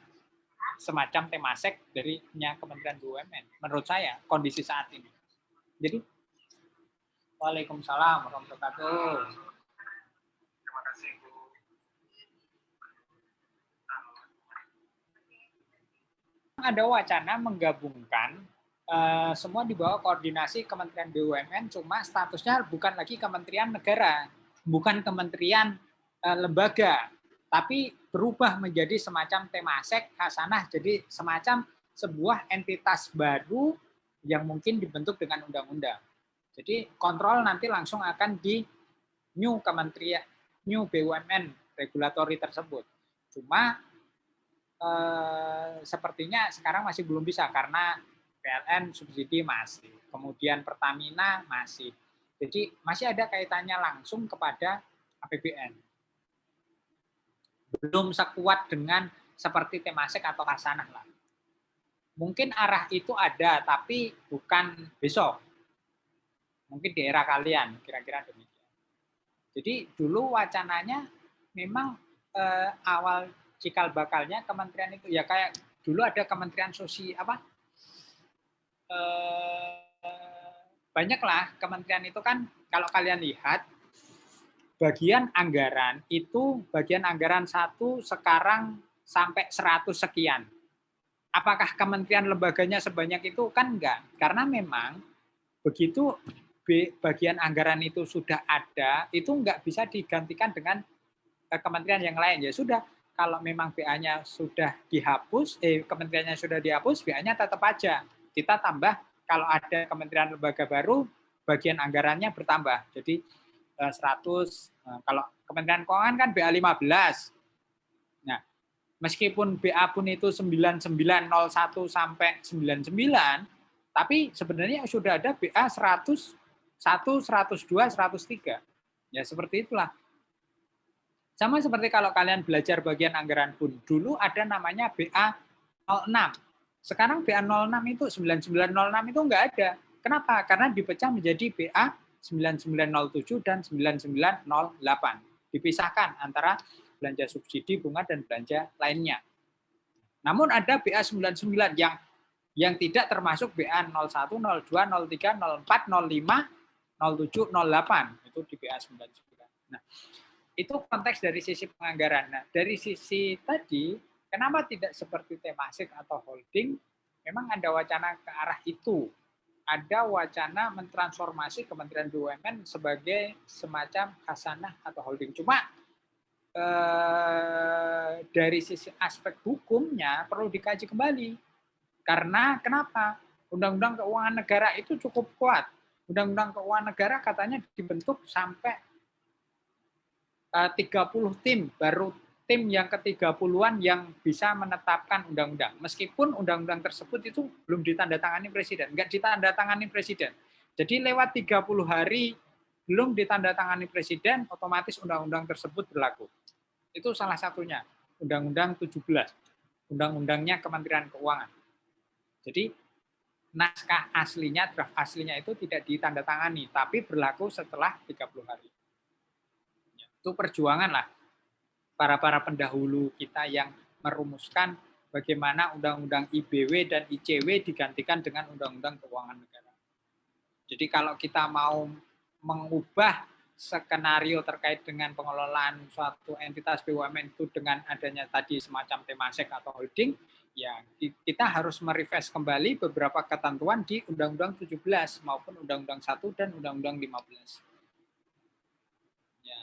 semacam Temasek dari Kementerian BUMN. Menurut saya, kondisi saat ini. Jadi, Waalaikumsalam warahmatullahi wabarakatuh. Terima kasih Bu. Ada wacana menggabungkan semua di bawah koordinasi Kementerian BUMN, cuma statusnya bukan lagi Kementerian Negara, bukan kementerian lembaga, tapi berubah menjadi semacam Temasek, Khazanah, jadi semacam sebuah entitas baru yang mungkin dibentuk dengan undang-undang. Jadi kontrol nanti langsung akan di new Kementerian, new BUMN regulatory tersebut. Cuma sepertinya sekarang masih belum bisa karena PLN subsidi masih, kemudian Pertamina masih. Jadi masih ada kaitannya langsung kepada APBN. Belum sekuat dengan seperti Temasek atau Hasanah lah. Mungkin arah itu ada, tapi bukan besok. Mungkin di era kalian, kira-kira demikian. Jadi dulu wacananya memang awal cikal bakalnya kementerian itu ya kayak dulu ada Kementerian Sosial banyaklah kementerian itu kan kalau kalian lihat bagian anggaran itu bagian anggaran 1 sekarang sampai 100 sekian. Apakah kementerian lembaganya sebanyak itu? Kan enggak. Karena memang begitu bagian anggaran itu sudah ada, itu enggak bisa digantikan dengan kementerian yang lain. Ya sudah, kalau memang BA-nya sudah dihapus, kementeriannya sudah dihapus, BA-nya tetap aja. Kita tambah, kalau ada kementerian lembaga baru, bagian anggarannya bertambah. Jadi 100, kalau Kementerian Keuangan kan BA 15. Nah, meskipun BA pun itu 9901 sampai 99, tapi sebenarnya sudah ada BA 101, 102, 103. Ya seperti itulah. Sama seperti kalau kalian belajar bagian anggaran pun, dulu ada namanya BA 06. Sekarang BA 06 itu 9906 itu enggak ada. Kenapa? Karena dipecah menjadi BA 9907 dan 9908. Dipisahkan antara belanja subsidi bunga dan belanja lainnya. Namun ada BA 99 yang tidak termasuk BA 01, 02, 03, 04, 05, 07, 08. Itu di BA 99. Nah, itu konteks dari sisi penganggaran. Nah, dari sisi tadi, kenapa tidak seperti Temasek atau holding? Memang ada wacana ke arah itu. Ada wacana mentransformasi Kementerian BUMN sebagai semacam Hasanah atau holding. Cuma dari sisi aspek hukumnya perlu dikaji kembali. Karena kenapa? Undang-Undang Keuangan Negara itu cukup kuat. Undang-Undang Keuangan Negara katanya dibentuk sampai 30 tim, baru tim yang ke-30-an yang bisa menetapkan undang-undang. Meskipun undang-undang tersebut itu belum ditandatangani presiden, enggak ditandatangani presiden. Jadi lewat 30 hari belum ditandatangani presiden, otomatis undang-undang tersebut berlaku. Itu salah satunya, Undang-Undang 17, undang-undangnya Kementerian Keuangan. Jadi naskah aslinya, draft aslinya itu tidak ditandatangani, tapi berlaku setelah 30 hari. Itu perjuangan lah para pendahulu kita yang merumuskan bagaimana Undang-Undang IBW dan ICW digantikan dengan Undang-Undang Keuangan Negara. Jadi kalau kita mau mengubah skenario terkait dengan pengelolaan suatu entitas BUMN itu dengan adanya tadi semacam Temasek atau holding, ya kita harus merefresh kembali beberapa ketentuan di Undang-Undang 17 maupun Undang-Undang 1 dan Undang-Undang 15. Ya.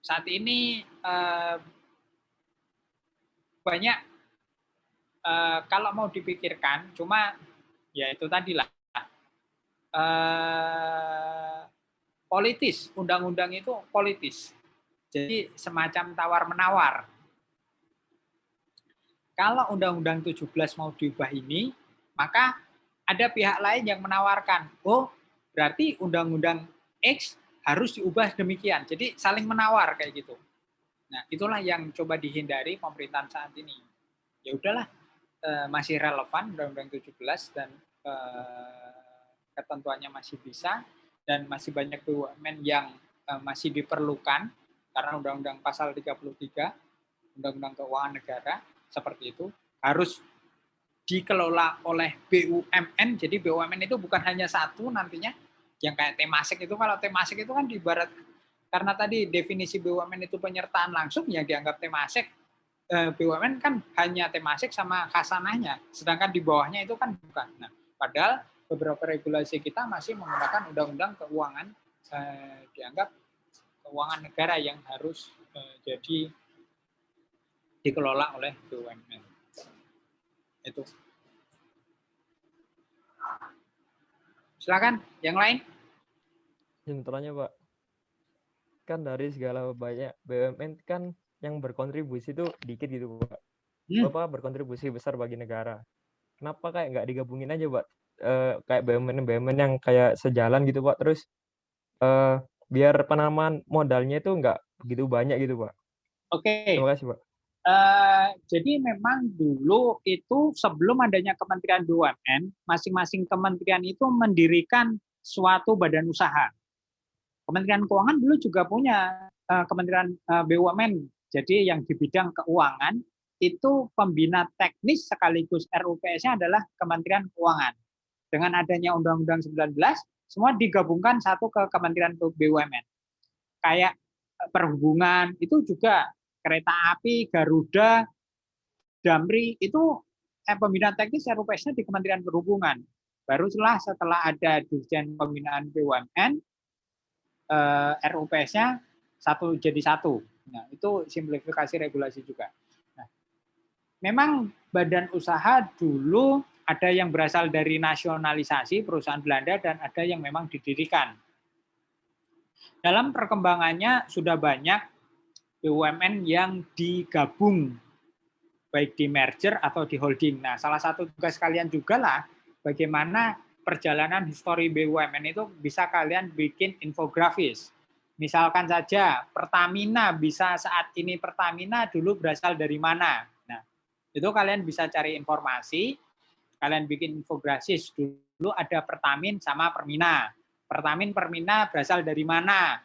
Saat ini banyak kalau mau dipikirkan, cuma ya itu tadilah politis, undang-undang itu politis. Jadi semacam tawar-menawar. Kalau Undang-Undang 17 mau diubah ini, maka ada pihak lain yang menawarkan, oh berarti Undang-Undang X harus diubah demikian. Jadi saling menawar kayak gitu. Nah, itulah yang coba dihindari pemerintahan saat ini. Ya udahlah, masih relevan Undang-Undang 17 dan ketentuannya masih bisa dan masih banyak BUMN yang masih diperlukan karena Undang-Undang Pasal 33 Undang-Undang Keuangan Negara seperti itu harus dikelola oleh BUMN. Jadi BUMN itu bukan hanya satu nantinya yang kayak Temasek itu. Kalau Temasek itu kan diibarat karena tadi definisi BUMN itu penyertaan langsung yang dianggap Temasek. BUMN kan hanya Temasek sama Hasanahnya, sedangkan di bawahnya itu kan bukan. Nah, padahal beberapa regulasi kita masih menggunakan undang-undang keuangan dianggap keuangan negara yang harus jadi dikelola oleh BUMN. Itu. Silakan, yang lain. Sebenarnya Pak, kan dari segala banyak BUMN kan yang berkontribusi itu dikit gitu Pak. Bapak berkontribusi besar bagi negara. kenapa kayak nggak digabungin aja, Pak? Kayak BUMN yang kayak sejalan gitu, Pak. Terus biar penanaman modalnya itu nggak begitu banyak gitu, Pak. Oke. Terima kasih, Pak. Jadi memang dulu itu sebelum adanya Kementerian BUMN, masing-masing kementerian itu mendirikan suatu badan usaha. Kementerian Keuangan dulu juga punya Kementerian BUMN. Jadi yang di bidang keuangan itu pembina teknis sekaligus RUPS-nya adalah Kementerian Keuangan. Dengan adanya Undang-Undang 19, semua digabungkan satu ke Kementerian BUMN. Kayak perhubungan itu juga kereta api, Garuda, Damri itu pembinaan teknis RUPS-nya di Kementerian Perhubungan. Baru setelah ada Dirjen Pembinaan BUMN, RUPS-nya satu jadi satu. Nah, itu simplifikasi regulasi juga. Nah, memang badan usaha dulu ada yang berasal dari nasionalisasi perusahaan Belanda dan ada yang memang didirikan. Dalam perkembangannya sudah banyak BUMN yang digabung, baik di merger atau di holding. Nah, salah satu tugas kalian juga lah bagaimana perjalanan histori BUMN itu bisa kalian bikin infografis. Misalkan saja Pertamina bisa saat ini Pertamina dulu berasal dari mana. Nah, itu kalian bisa cari informasi, kalian bikin infografis dulu ada Pertamin sama Permina. Permina berasal dari mana?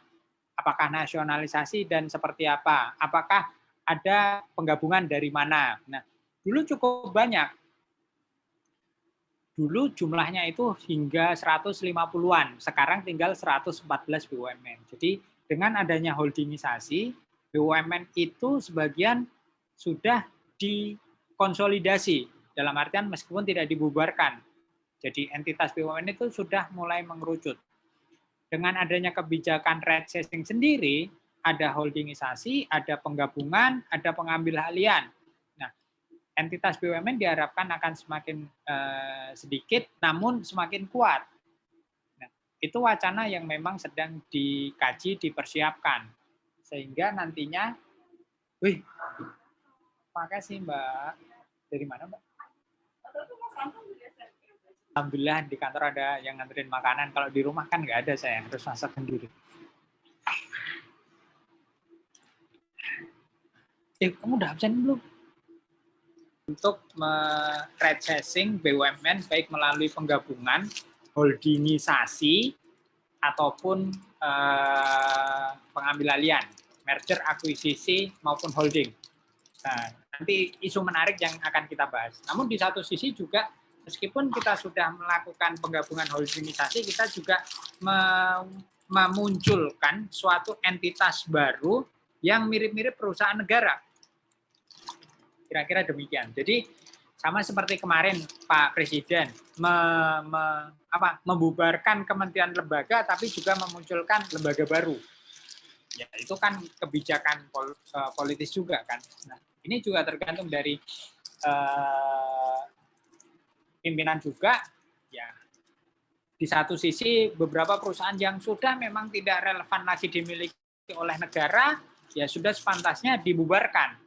Apakah nasionalisasi dan seperti apa? Apakah ada penggabungan dari mana? Nah, dulu cukup banyak. Dulu jumlahnya itu hingga 150-an, sekarang tinggal 114 BUMN. Jadi dengan adanya holdingisasi, BUMN itu sebagian sudah dikonsolidasi, dalam artian meskipun tidak dibubarkan. Jadi entitas BUMN itu sudah mulai mengerucut. Dengan adanya kebijakan right-sizing sendiri, ada holdingisasi, ada penggabungan, ada pengambil alihan. Nah, entitas BUMN diharapkan akan semakin sedikit, namun semakin kuat. Nah, itu wacana yang memang sedang dikaji, dipersiapkan. Sehingga nantinya, makasih Mbak. Dari mana Mbak? Alhamdulillah di kantor ada yang nganterin makanan. Kalau di rumah kan nggak ada, saya harus masak sendiri. Kamu udah absen belum? Untuk right-sizing BUMN baik melalui penggabungan, holdingisasi, ataupun pengambil alihan, merger, akuisisi, maupun holding. Nah, nanti isu menarik yang akan kita bahas. Namun di satu sisi juga meskipun kita sudah melakukan penggabungan holdingisasi, kita juga memunculkan suatu entitas baru yang mirip-mirip perusahaan negara. Kira-kira demikian. Jadi sama seperti kemarin Pak Presiden membubarkan kementerian lembaga, tapi juga memunculkan lembaga baru. Ya itu kan kebijakan politis juga kan. Nah, ini juga tergantung dari pimpinan juga, ya di satu sisi beberapa perusahaan yang sudah memang tidak relevan lagi dimiliki oleh negara, ya sudah sepantasnya dibubarkan.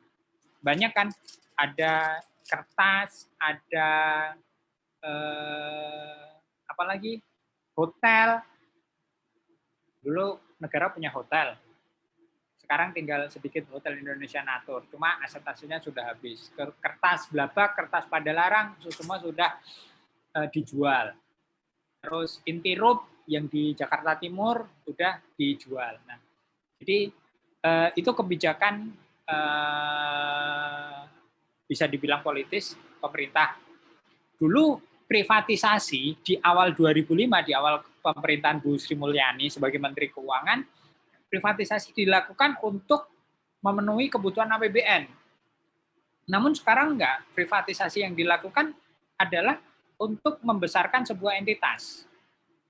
Banyak kan, ada kertas, ada apalagi hotel. Dulu negara punya hotel, sekarang tinggal sedikit Hotel Indonesia Natur, cuma aset-asetnya sudah habis. Kertas Blabak, kertas Padalarang, semua sudah dijual. Terus Intirup yang di Jakarta Timur sudah dijual. Nah, jadi itu kebijakan bisa dibilang politis pemerintah. Dulu privatisasi di awal 2005, di awal pemerintahan Bu Sri Mulyani sebagai Menteri Keuangan, privatisasi dilakukan untuk memenuhi kebutuhan APBN. Namun sekarang enggak, privatisasi yang dilakukan adalah untuk membesarkan sebuah entitas.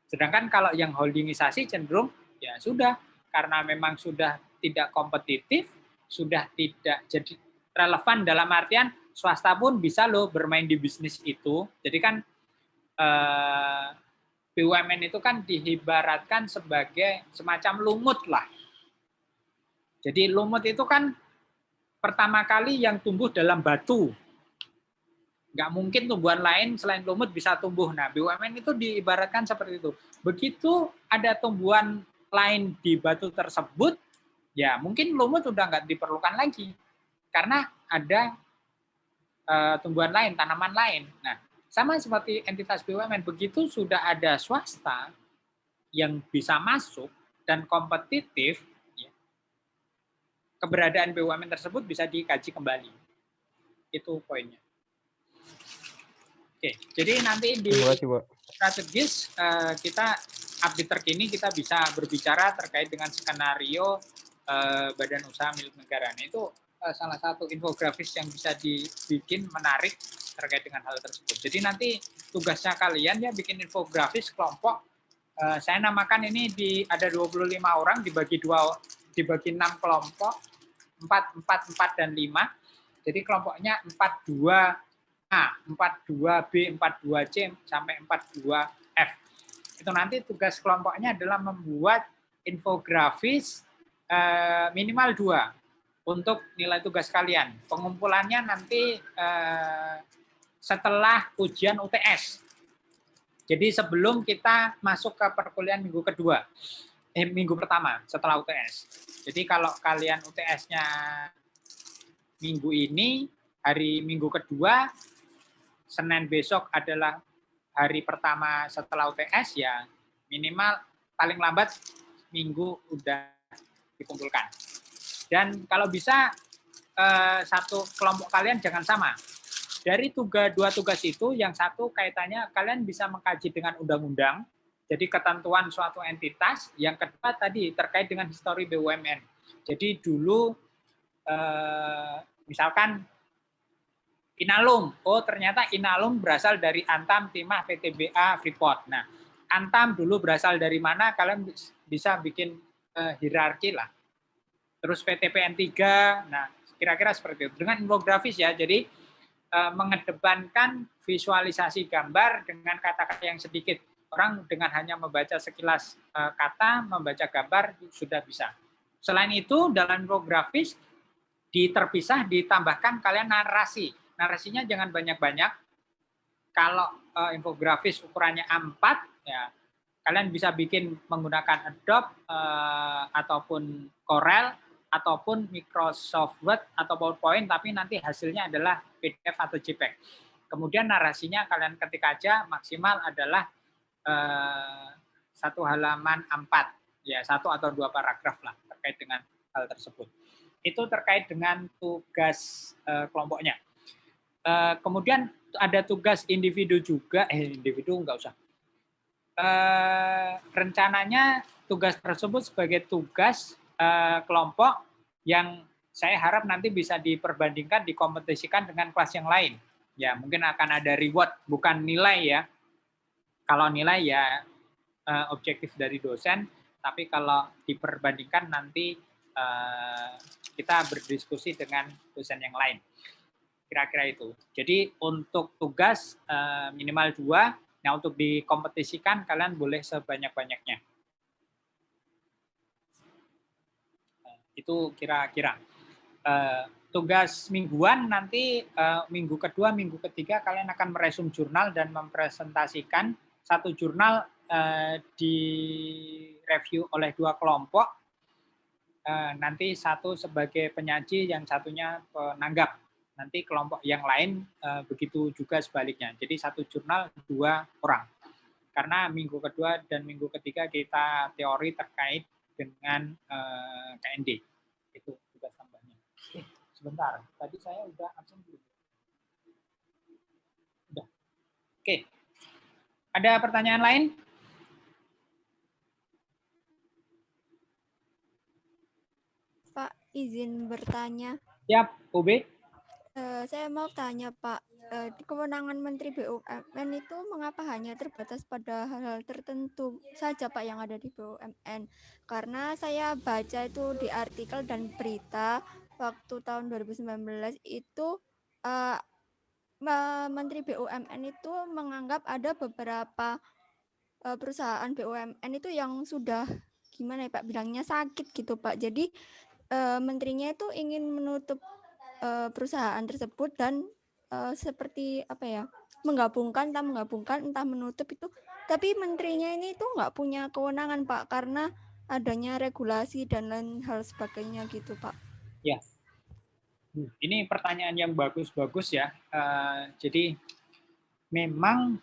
Sedangkan kalau yang holdingisasi cenderung ya sudah, karena memang sudah tidak kompetitif, sudah tidak jadi relevan dalam artian swasta pun bisa loh bermain di bisnis itu. Jadi kan BUMN itu kan diibaratkan sebagai semacam lumut lah. Jadi lumut itu kan pertama kali yang tumbuh dalam batu. Nggak mungkin tumbuhan lain selain lumut bisa tumbuh. Nah, BUMN itu diibaratkan seperti itu. Begitu ada tumbuhan lain di batu tersebut, ya mungkin lumut udah nggak diperlukan lagi. Karena ada tumbuhan lain, tanaman lain. Nah, sama seperti entitas BUMN, begitu sudah ada swasta yang bisa masuk dan kompetitif, ya, keberadaan BUMN tersebut bisa dikaji kembali. Itu poinnya. Oke, jadi nanti di Terima kasih, Pak. strategis kita update terkini kita bisa berbicara terkait dengan skenario badan usaha milik negara. Nah, itu salah satu infografis yang bisa dibikin menarik terkait dengan hal tersebut. Jadi nanti tugasnya kalian ya bikin infografis kelompok. Saya namakan ini ada 25 orang dibagi 6 kelompok, 4 dan 5. Jadi kelompoknya 42A, 42B, 42C sampai 42F. Itu nanti tugas kelompoknya adalah membuat infografis minimal 2 untuk nilai tugas kalian. Pengumpulannya nanti setelah ujian UTS. Jadi sebelum kita masuk ke perkuliahan minggu pertama setelah UTS. Jadi kalau kalian UTS-nya minggu ini, hari minggu kedua, Senin besok adalah hari pertama setelah UTS, ya minimal paling lambat minggu udah dikumpulkan. Dan kalau bisa satu kelompok kalian jangan sama. Dari 2 tugas itu, yang satu kaitannya kalian bisa mengkaji dengan undang-undang, jadi ketentuan suatu entitas. Yang kedua tadi terkait dengan histori BUMN. Jadi dulu misalkan Inalum, ternyata Inalum berasal dari Antam, Timah, PTBA, Freeport. Nah, Antam dulu berasal dari mana? Kalian bisa bikin hierarki lah. Terus PTPN 3, nah kira-kira seperti itu. Dengan infografis ya, jadi mengedepankan visualisasi gambar dengan kata-kata yang sedikit. Orang dengan hanya membaca sekilas kata, membaca gambar sudah bisa. Selain itu, dalam infografis terpisah ditambahkan kalian narasi. Narasinya jangan banyak-banyak. Kalau infografis ukurannya A4, ya kalian bisa bikin menggunakan Adobe ataupun Corel ataupun Microsoft Word atau PowerPoint, tapi nanti hasilnya adalah PDF atau JPEG. Kemudian narasinya kalian ketik aja, maksimal adalah 1 halaman A4, ya 1 atau 2 paragraf lah terkait dengan hal tersebut. Itu terkait dengan tugas kelompoknya. Kemudian ada tugas individu juga, individu enggak usah. Rencananya tugas tersebut sebagai tugas kelompok yang saya harap nanti bisa diperbandingkan, dikompetisikan dengan kelas yang lain. Ya, mungkin akan ada reward, bukan nilai ya. Kalau nilai ya objektif dari dosen, tapi kalau diperbandingkan nanti kita berdiskusi dengan dosen yang lain. Kira-kira itu. Jadi untuk tugas minimal 2, nah untuk dikompetisikan kalian boleh sebanyak-banyaknya. Itu kira-kira. Tugas mingguan nanti minggu kedua, minggu ketiga kalian akan meresum jurnal dan mempresentasikan satu jurnal di review oleh 2 kelompok. Nanti satu sebagai penyaji, yang satunya penanggap. Nanti kelompok yang lain begitu juga sebaliknya. Jadi satu jurnal 2 orang. Karena minggu kedua dan minggu ketiga kita teori terkait dengan KND. Itu tugas tambahnya. Sebentar, tadi saya udah absen belum? Udah. Oke. Ada pertanyaan lain? Pak, izin bertanya. Siap, UB. Saya mau tanya Pak, kewenangan Menteri BUMN itu mengapa hanya terbatas pada hal-hal tertentu saja Pak yang ada di BUMN? Karena saya baca itu di artikel dan berita waktu tahun 2019 itu Menteri BUMN itu menganggap ada beberapa perusahaan BUMN itu yang sudah gimana ya Pak bilangnya sakit gitu Pak. Jadi menterinya itu ingin menutup perusahaan tersebut dan seperti apa ya, menggabungkan, entah menutup itu. Tapi menterinya ini tuh nggak punya kewenangan Pak, karena adanya regulasi dan lain hal sebagainya gitu Pak. Ya, ini pertanyaan yang bagus-bagus ya. Jadi memang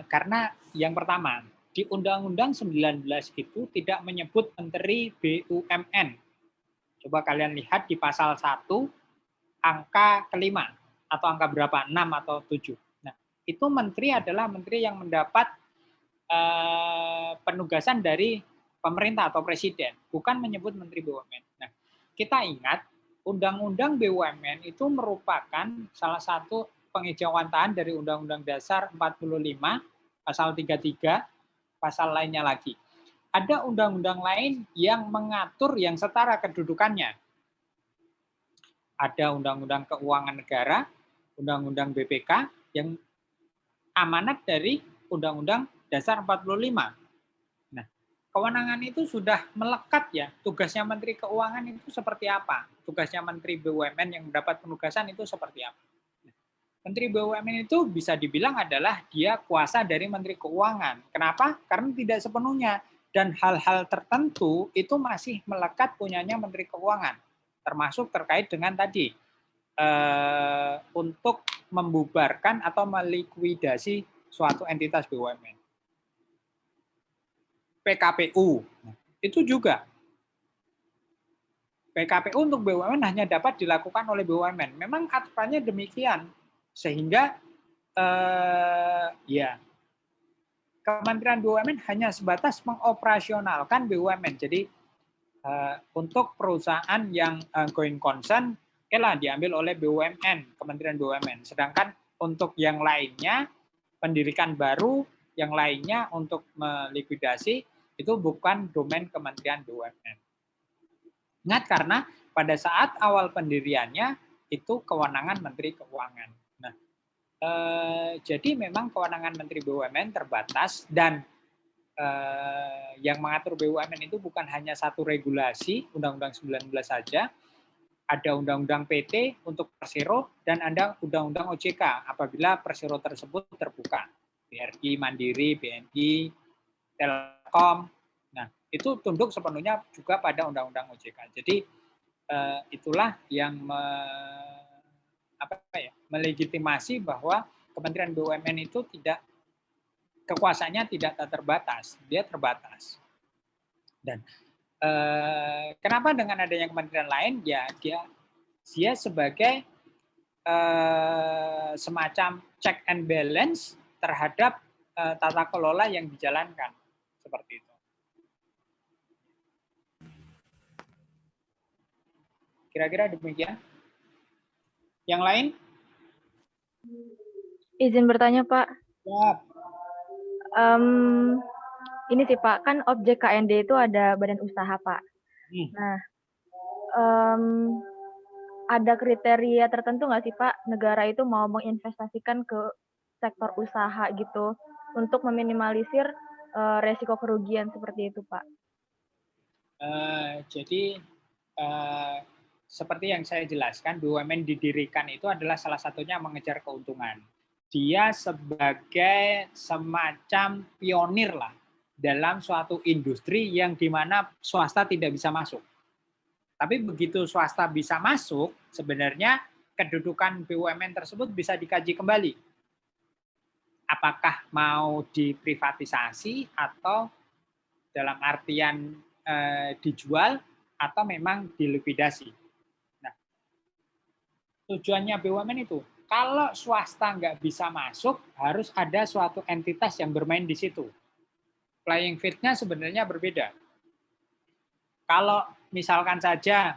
karena yang pertama, di Undang-Undang 19 itu tidak menyebut Menteri BUMN. Coba kalian lihat di pasal 1, angka kelima, atau angka berapa, 6 atau 7. Nah, itu menteri adalah menteri yang mendapat penugasan dari pemerintah atau presiden, bukan menyebut Menteri BUMN. Nah, kita ingat, Undang-Undang BUMN itu merupakan salah satu pengejawantahan dari Undang-Undang Dasar 45, pasal 33, pasal lainnya lagi. Ada undang-undang lain yang mengatur yang setara kedudukannya. Ada Undang-Undang Keuangan Negara, Undang-Undang BPK, yang amanat dari Undang-Undang Dasar 45. Nah, kewenangan itu sudah melekat ya. Tugasnya Menteri Keuangan itu seperti apa? Tugasnya Menteri BUMN yang mendapat penugasan itu seperti apa? Menteri BUMN itu bisa dibilang adalah dia kuasa dari Menteri Keuangan. Kenapa? Karena tidak sepenuhnya. Dan hal-hal tertentu itu masih melekat punyanya Menteri Keuangan. Termasuk terkait dengan tadi, untuk membubarkan atau melikuidasi suatu entitas BUMN. PKPU, itu juga. PKPU untuk BUMN hanya dapat dilakukan oleh BUMN. Memang aturannya demikian. Sehingga ya Kementerian BUMN hanya sebatas mengoperasionalkan BUMN. Jadi untuk perusahaan yang going concern, oke lah diambil oleh BUMN, Kementerian BUMN. Sedangkan untuk yang lainnya, pendirikan baru, yang lainnya untuk melikuidasi, itu bukan domain Kementerian BUMN. Ingat, karena pada saat awal pendiriannya, itu kewenangan Menteri Keuangan. Jadi memang kewenangan Menteri BUMN terbatas dan yang mengatur BUMN itu bukan hanya satu regulasi, Undang-Undang 19 saja, ada Undang-Undang PT untuk Persero dan ada Undang-Undang OJK apabila Persero tersebut terbuka, BRI, Mandiri, BNI, Telkom. Nah, itu tunduk sepenuhnya juga pada Undang-Undang OJK. Jadi itulah yang melegitimasi bahwa Kementerian BUMN itu kekuasaannya tidak terbatas, dia terbatas. Dan kenapa dengan adanya kementerian lain, ya dia sebagai semacam check and balance terhadap tata kelola yang dijalankan, seperti itu. Kira-kira demikian. Yang lain? Izin bertanya, Pak. Ya. Ini sih, Pak, kan objek KND itu ada badan usaha, Pak. Nah, ada kriteria tertentu nggak sih, Pak, negara itu mau menginvestasikan ke sektor usaha gitu untuk meminimalisir resiko kerugian seperti itu, Pak? Jadi seperti yang saya jelaskan, BUMN didirikan itu adalah salah satunya mengejar keuntungan. Dia sebagai semacam pionir lah dalam suatu industri yang dimana swasta tidak bisa masuk. Tapi begitu swasta bisa masuk, sebenarnya kedudukan BUMN tersebut bisa dikaji kembali. Apakah mau diprivatisasi atau dalam artian dijual atau memang dilikuidasi. Nah, tujuannya BUMN itu, kalau swasta nggak bisa masuk, harus ada suatu entitas yang bermain di situ. Playing field-nya sebenarnya berbeda. Kalau misalkan saja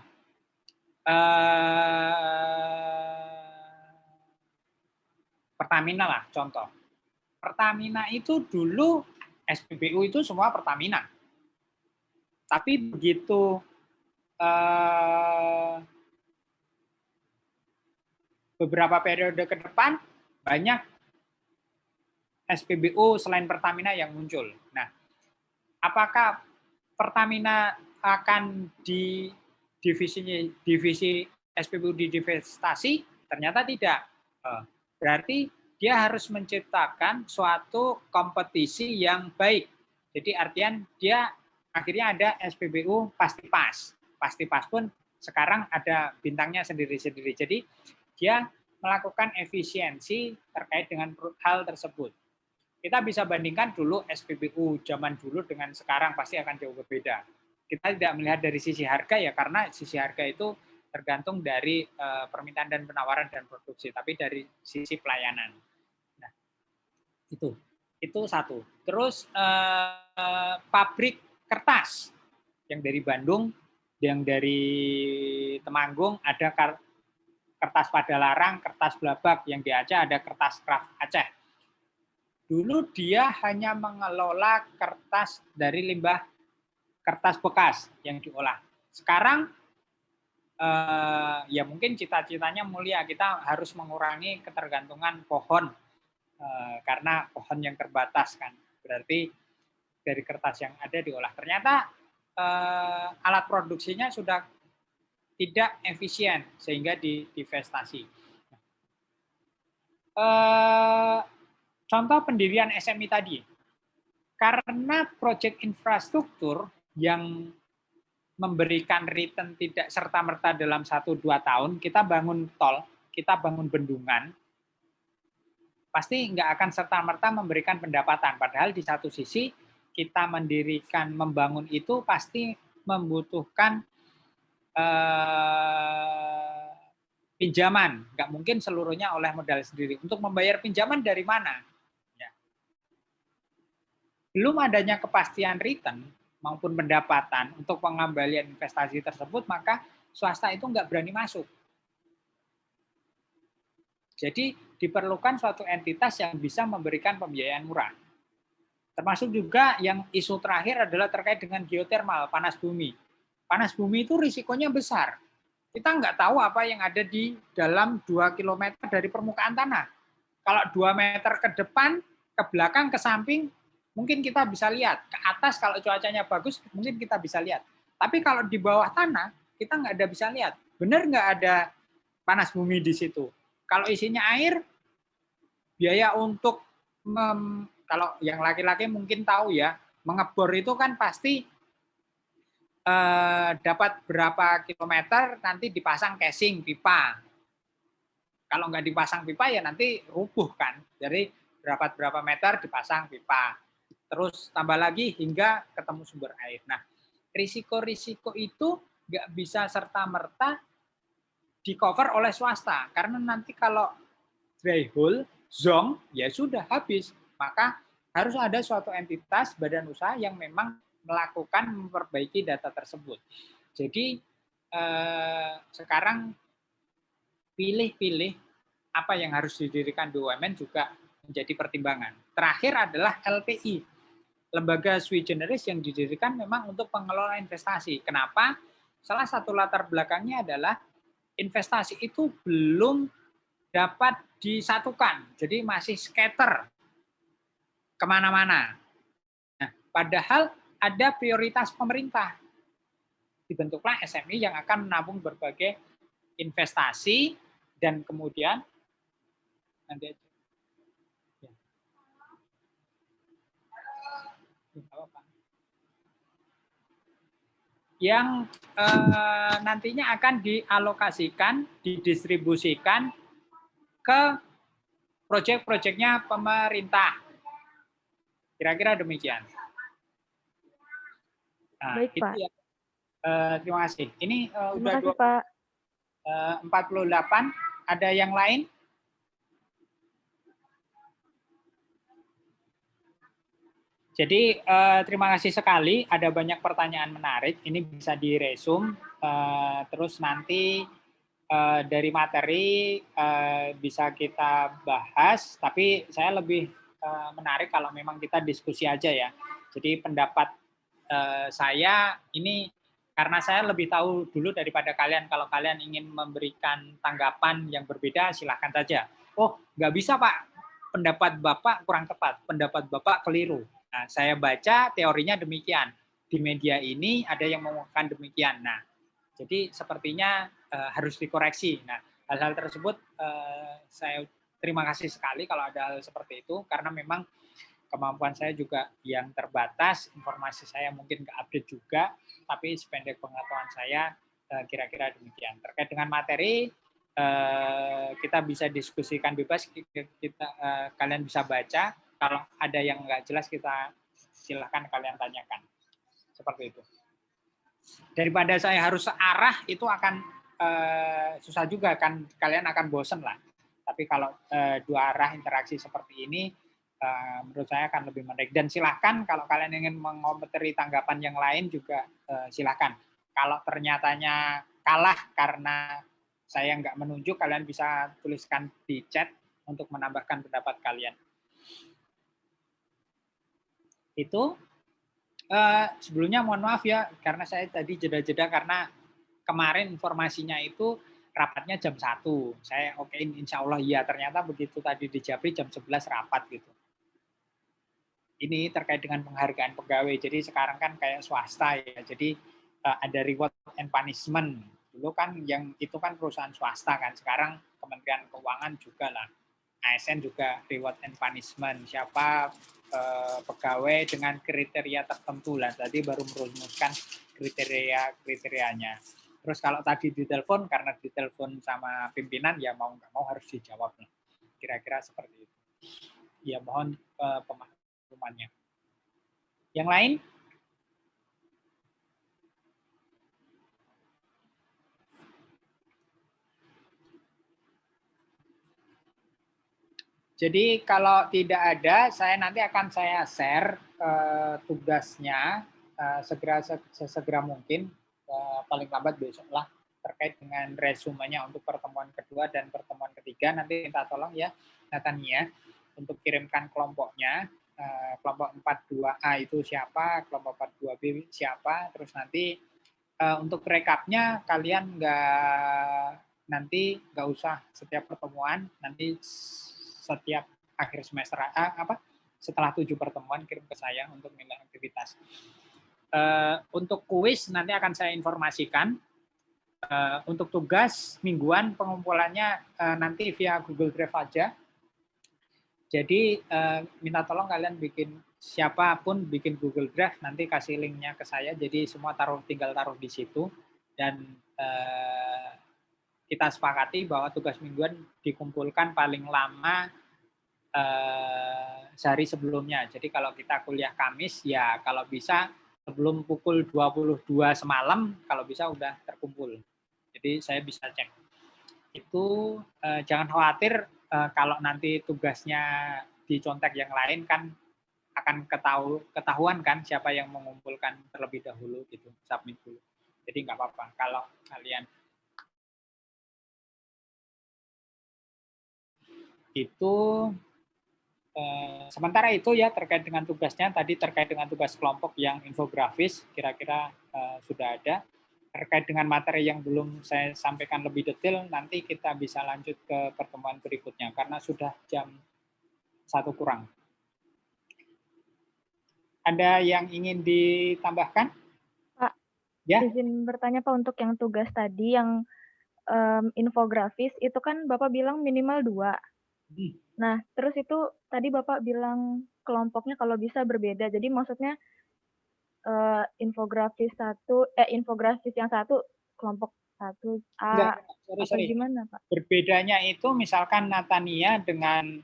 Pertamina lah contoh. Pertamina itu dulu SPBU itu semua Pertamina. Tapi begitu beberapa periode ke depan banyak SPBU selain Pertamina yang muncul. Nah, apakah Pertamina akan di divisi SPBU di divestasi? Ternyata tidak. Berarti dia harus menciptakan suatu kompetisi yang baik. Jadi artian dia akhirnya ada SPBU pasti pas. Pasti pas pun sekarang ada bintangnya sendiri-sendiri. Jadi dia melakukan efisiensi terkait dengan hal tersebut. Kita bisa bandingkan dulu SPBU zaman dulu dengan sekarang pasti akan jauh berbeda. Kita tidak melihat dari sisi harga ya, karena sisi harga itu tergantung dari permintaan dan penawaran dan produksi, tapi dari sisi pelayanan. Nah, itu satu. Terus pabrik kertas yang dari Bandung, yang dari Temanggung, ada kertas Padalarang, kertas Blabak, yang di Aceh ada kertas Kraft Aceh. Dulu dia hanya mengelola kertas dari limbah kertas bekas yang diolah. Sekarang ya mungkin cita-citanya mulia, kita harus mengurangi ketergantungan pohon karena pohon yang terbatas kan. Berarti dari kertas yang ada diolah. Ternyata alat produksinya sudah tidak efisien sehingga divestasi. Contoh pendirian SMI tadi, karena proyek infrastruktur yang memberikan return tidak serta-merta dalam 1-2 tahun, kita bangun tol, kita bangun bendungan, pasti nggak akan serta-merta memberikan pendapatan. Padahal di satu sisi, kita mendirikan, membangun itu pasti membutuhkan pinjaman. Nggak mungkin seluruhnya oleh modal sendiri. Untuk membayar pinjaman dari mana? Belum adanya kepastian return maupun pendapatan untuk pengembalian investasi tersebut, maka swasta itu nggak berani masuk. Jadi diperlukan suatu entitas yang bisa memberikan pembiayaan murah. Termasuk juga yang isu terakhir adalah terkait dengan geotermal, panas bumi. Panas bumi itu risikonya besar. Kita nggak tahu apa yang ada di dalam 2 km dari permukaan tanah. Kalau 2 meter ke depan, ke belakang, ke samping, mungkin kita bisa lihat. Ke atas kalau cuacanya bagus, mungkin kita bisa lihat. Tapi kalau di bawah tanah, kita nggak ada bisa lihat. Benar nggak ada panas bumi di situ? Kalau isinya air, biaya untuk, kalau yang laki-laki mungkin tahu ya, mengebor itu kan pasti dapat berapa kilometer, nanti dipasang casing, pipa. Kalau nggak dipasang pipa, ya nanti rubuh kan. Jadi berapa meter dipasang pipa. Terus tambah lagi hingga ketemu sumber air. Nah, risiko-risiko itu nggak bisa serta-merta di-cover oleh swasta. Karena nanti kalau dry hole, zong, ya sudah habis. Maka harus ada suatu entitas, badan usaha yang memang melakukan memperbaiki data tersebut. Jadi sekarang pilih-pilih apa yang harus didirikan BUMN juga menjadi pertimbangan. Terakhir adalah LPI. Lembaga sui generis yang didirikan memang untuk pengelola investasi. Kenapa? Salah satu latar belakangnya adalah investasi itu belum dapat disatukan. Jadi masih scatter kemana-mana. Nah, padahal ada prioritas pemerintah. Dibentuklah SMI yang akan menabung berbagai investasi dan kemudian nanti aja. Yang nantinya akan dialokasikan, didistribusikan ke proyek-proyeknya pemerintah. Kira-kira demikian. Nah, Baik, itu Pak. ya. Terima kasih. Ini Terima udah kasih, Pak. 48. Ada yang lain? Jadi terima kasih sekali, ada banyak pertanyaan menarik, ini bisa diresum, terus nanti dari materi bisa kita bahas, tapi saya lebih menarik kalau memang kita diskusi aja ya. Jadi pendapat saya ini, karena saya lebih tahu dulu daripada kalian, kalau kalian ingin memberikan tanggapan yang berbeda, silahkan saja. Oh, nggak bisa Pak, pendapat Bapak kurang tepat, pendapat Bapak keliru. Nah, saya baca teorinya demikian. Di media ini ada yang mengungkapkan demikian. Nah, jadi sepertinya harus dikoreksi. Nah, hal-hal tersebut saya terima kasih sekali kalau ada hal seperti itu, karena memang kemampuan saya juga yang terbatas, informasi saya mungkin nggak update juga, tapi sependek pengetahuan saya kira-kira demikian. Terkait dengan materi, kita bisa diskusikan bebas, kalian bisa baca, kalau ada yang nggak jelas kita silahkan kalian tanyakan. Seperti itu. Daripada saya harus searah, itu akan susah juga, kan kalian akan bosen lah. Tapi kalau dua arah interaksi seperti ini, menurut saya akan lebih menarik. Dan silahkan kalau kalian ingin mengomentari tanggapan yang lain juga silahkan. Kalau ternyatanya kalah karena saya nggak menunjuk, kalian bisa tuliskan di chat untuk menambahkan pendapat kalian. Itu sebelumnya mohon maaf ya, karena saya tadi jeda-jeda karena kemarin informasinya itu rapatnya jam 1. Saya okein insya Allah iya, ternyata begitu tadi di Japri jam 11 rapat gitu. Ini terkait dengan penghargaan pegawai. Jadi sekarang kan kayak swasta ya. Jadi ada reward and punishment. Dulu kan yang itu kan perusahaan swasta kan. Sekarang Kementerian Keuangan juga lah. ASN juga reward and punishment. Siapa pegawai dengan kriteria tertentu lah. Tadi baru merumuskan kriterianya. Terus kalau tadi ditelepon, karena ditelepon sama pimpinan, ya mau nggak mau harus dijawab. Kira-kira seperti itu. Ya mohon pemahamannya. Yang lain? Jadi kalau tidak ada, saya nanti akan saya share tugasnya sesegera mungkin, paling lambat besok lah, terkait dengan resumenya untuk pertemuan kedua dan pertemuan ketiga. Nanti minta tolong ya Natania untuk kirimkan kelompoknya, kelompok 42A itu siapa, kelompok 42B siapa, terus nanti untuk rekapnya kalian nggak usah setiap pertemuan, nanti setiap akhir semester setelah 7 pertemuan kirim ke saya untuk nilai aktivitas. Untuk kuis nanti akan saya informasikan. Untuk tugas mingguan pengumpulannya nanti via Google Drive aja. Jadi minta tolong kalian siapapun bikin Google Drive, nanti kasih linknya ke saya. Jadi semua tinggal taruh di situ, dan kita sepakati bahwa tugas mingguan dikumpulkan paling lama sehari sebelumnya. Jadi kalau kita kuliah Kamis, ya kalau bisa sebelum pukul 22 semalam, kalau bisa udah terkumpul. Jadi saya bisa cek. Itu jangan khawatir kalau nanti tugasnya dicontek yang lain, kan akan ketahuan kan siapa yang mengumpulkan terlebih dahulu gitu, submit dulu. Jadi nggak apa-apa kalau kalian itu. Sementara itu ya terkait dengan tugasnya, tadi terkait dengan tugas kelompok yang infografis, kira-kira sudah ada. Terkait dengan materi yang belum saya sampaikan lebih detail, nanti kita bisa lanjut ke pertemuan berikutnya, karena sudah jam 1 kurang. Ada yang ingin ditambahkan? Pak, ya? Izin bertanya Pak, untuk yang tugas tadi, yang infografis, itu kan Bapak bilang minimal 2. Nah, terus itu tadi Bapak bilang kelompoknya kalau bisa berbeda. Jadi maksudnya infografis yang satu kelompok 1A atau gimana Pak? Berbedanya itu misalkan Natania dengan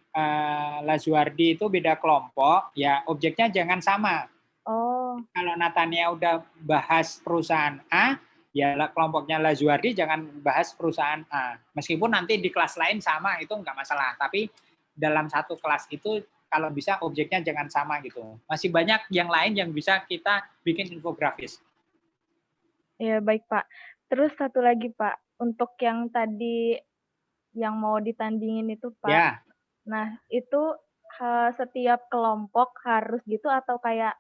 Lazuardi itu beda kelompok, ya objeknya jangan sama. Oh. Kalau Natania udah bahas perusahaan A, ya kelompoknya Lazuardi jangan bahas perusahaan A. Meskipun nanti di kelas lain sama, itu nggak masalah. Tapi dalam satu kelas itu kalau bisa objeknya jangan sama gitu. Masih banyak yang lain yang bisa kita bikin infografis. Ya baik Pak. Terus satu lagi Pak, untuk yang tadi yang mau ditandingin itu Pak. Ya. Nah itu setiap kelompok harus gitu atau kayak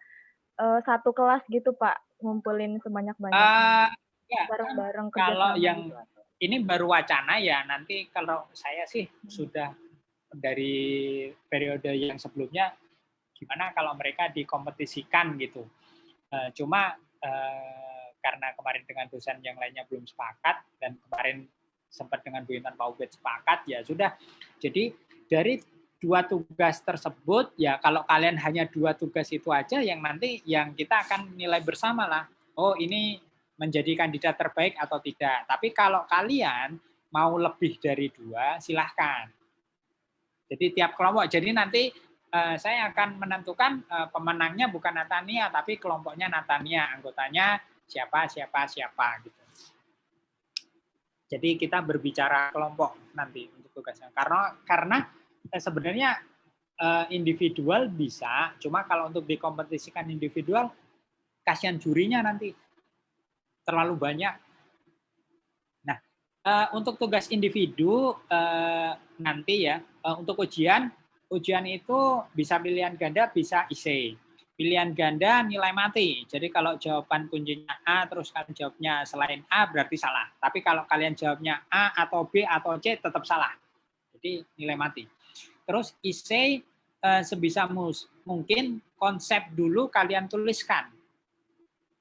satu kelas gitu Pak, ngumpulin sebanyak-banyaknya bareng-bareng kerjasama. Kalau yang ini baru wacana ya, nanti kalau saya sih sudah dari periode yang sebelumnya, gimana kalau mereka dikompetisikan gitu. Cuma karena kemarin dengan dosen yang lainnya belum sepakat, dan kemarin sempat dengan Bu Intan Pak Ubed sepakat, ya sudah. Jadi dari 2 tugas tersebut, ya kalau kalian hanya 2 tugas itu aja yang nanti yang kita akan nilai bersama lah. Oh, ini menjadi kandidat terbaik atau tidak. Tapi kalau kalian mau lebih dari 2, silahkan. Jadi tiap kelompok. Jadi nanti saya akan menentukan pemenangnya bukan Natania, tapi kelompoknya Natania, anggotanya siapa gitu. Jadi kita berbicara kelompok nanti untuk tugasnya. Karena sebenarnya individual bisa, cuma kalau untuk dikompetisikan individual, kasihan jurinya nanti terlalu banyak. Nah, untuk tugas individu nanti ya, untuk ujian itu bisa pilihan ganda, bisa IC. Pilihan ganda nilai mati. Jadi kalau jawaban kuncinya A, terus kalian jawabnya selain A, berarti salah. Tapi kalau kalian jawabnya A atau B atau C, tetap salah. Jadi nilai mati. Terus IC sebisa mungkin konsep dulu kalian tuliskan.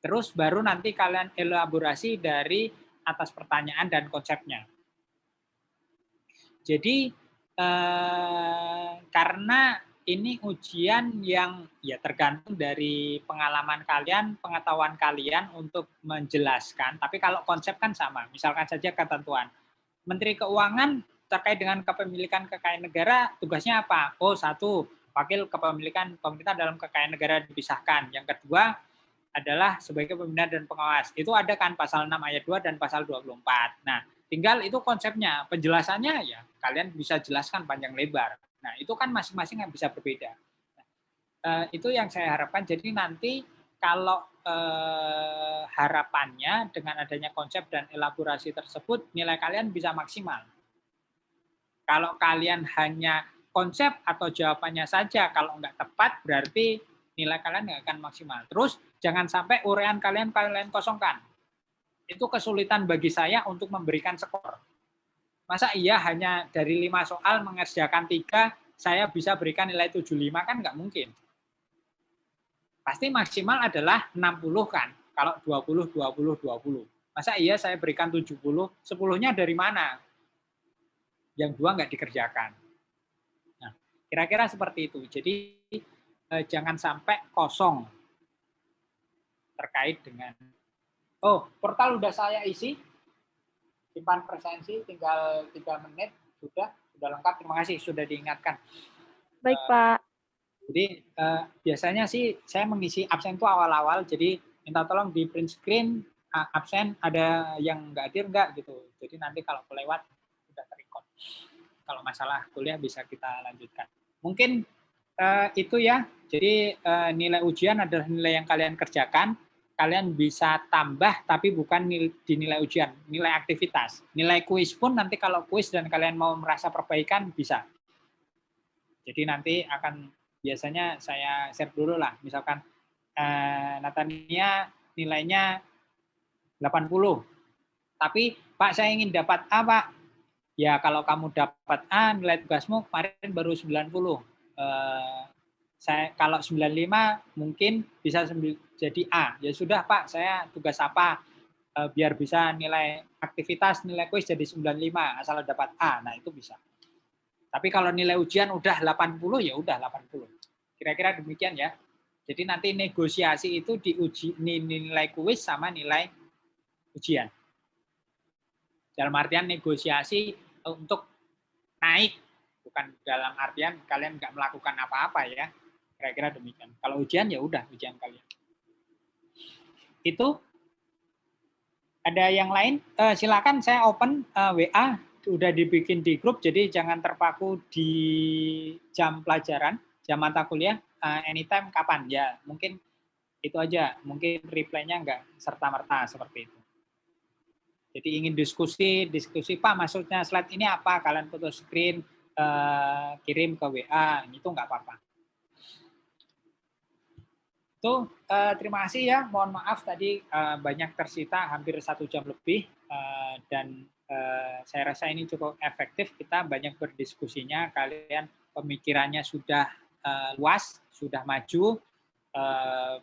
Terus baru nanti kalian elaborasi dari atas pertanyaan dan konsepnya. Jadi karena ini ujian yang ya tergantung dari pengalaman kalian, pengetahuan kalian untuk menjelaskan. Tapi kalau konsep kan sama. Misalkan saja ketentuan. Menteri Keuangan terkait dengan kepemilikan kekayaan negara, tugasnya apa? Oh, 1, wakil kepemilikan pemerintah dalam kekayaan negara dipisahkan. Yang kedua adalah sebagai pembina dan pengawas. Itu ada kan pasal 6 ayat 2 dan pasal 24. Nah, tinggal itu konsepnya, penjelasannya ya kalian bisa jelaskan panjang lebar. Nah, itu kan masing-masing yang bisa berbeda. Nah, itu yang saya harapkan. Jadi nanti kalau harapannya dengan adanya konsep dan elaborasi tersebut, nilai kalian bisa maksimal. Kalau kalian hanya konsep atau jawabannya saja, kalau nggak tepat, berarti nilai kalian nggak akan maksimal. Terus, jangan sampai urean kalian kosongkan. Itu kesulitan bagi saya untuk memberikan skor. Masa iya hanya dari 5 soal mengerjakan 3, saya bisa berikan nilai 75, kan nggak mungkin. Pasti maksimal adalah 60 kan, kalau 20, 20, 20. Masa iya saya berikan 70, 10-nya dari mana? Yang 2 nggak dikerjakan. Nah, kira-kira seperti itu. Jadi jangan sampai kosong terkait dengan, oh, portal udah saya isi, simpan presensi, tinggal 3 menit, sudah lengkap, terima kasih, sudah diingatkan. Baik, Pak. Jadi biasanya sih saya mengisi absen itu awal-awal, jadi minta tolong di print screen, absen ada yang nggak hadir nggak gitu. Jadi nanti kalau kelewat, sudah terrecord. Kalau masalah kuliah bisa kita lanjutkan. Mungkin itu ya, jadi nilai ujian adalah nilai yang kalian kerjakan, kalian bisa tambah tapi bukan di nilai ujian, nilai aktivitas. Nilai kuis pun nanti kalau kuis dan kalian mau merasa perbaikan bisa. Jadi nanti akan biasanya saya share dulu lah, misalkan Natania nilainya 80, tapi Pak saya ingin dapat A Pak. Ya kalau kamu dapat A, nilai tugasmu kemarin baru 90. Saya kalau 95 mungkin bisa jadi A. Ya sudah Pak, saya tugas apa? Biar bisa nilai aktivitas, nilai kuis jadi 95 asal dapat A. Nah, itu bisa. Tapi kalau nilai ujian udah 80 ya udah 80. Kira-kira demikian ya. Jadi nanti negosiasi itu diuji nilai kuis sama nilai ujian. Dalam artian negosiasi untuk naik, bukan dalam artian kalian nggak melakukan apa-apa ya. Kira-kira demikian. Kalau ujian ya udah ujian kalian. Itu ada yang lain? Silakan saya open WA, udah dibikin di grup, jadi jangan terpaku di jam pelajaran, jam mata kuliah, anytime kapan ya. Mungkin itu aja. Mungkin reply-nya nggak serta-merta seperti itu. Jadi ingin diskusi Pak maksudnya slide ini apa? Kalian foto screen, kirim ke WA, itu nggak apa-apa. Itu terima kasih ya, mohon maaf tadi banyak tersita hampir 1 jam lebih dan saya rasa ini cukup efektif, kita banyak berdiskusinya, kalian pemikirannya sudah luas, sudah maju,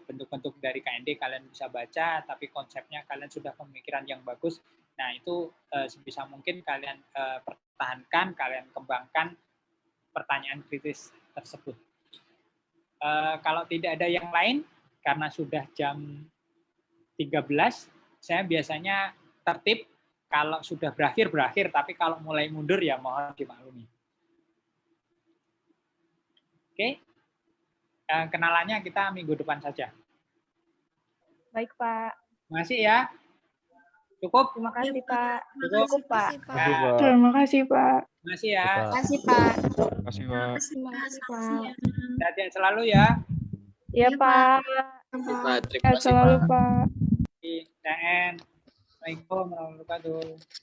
bentuk-bentuk dari KND kalian bisa baca, tapi konsepnya kalian sudah pemikiran yang bagus. Nah, itu sebisa mungkin kalian pertahankan, kalian kembangkan pertanyaan kritis tersebut. Kalau tidak ada yang lain, karena sudah jam 13, saya biasanya tertib. Kalau sudah berakhir, tapi kalau mulai mundur ya mohon dimaklumi. Oke? Kenalannya kita minggu depan saja. Baik, Pak. Terima kasih ya. Cukup? Terima kasih, Pak. Cukup, Pak. Terima kasih, Pak. Terima kasih ya. Pak. Terima kasih, Pak. Terima kasih, Pak. Terima kasih, Pak. Sehat selalu ya. Iya, Pak. Sehat selalu, Pak. Dan Assalamualaikum warahmatullahi wabarakatuh.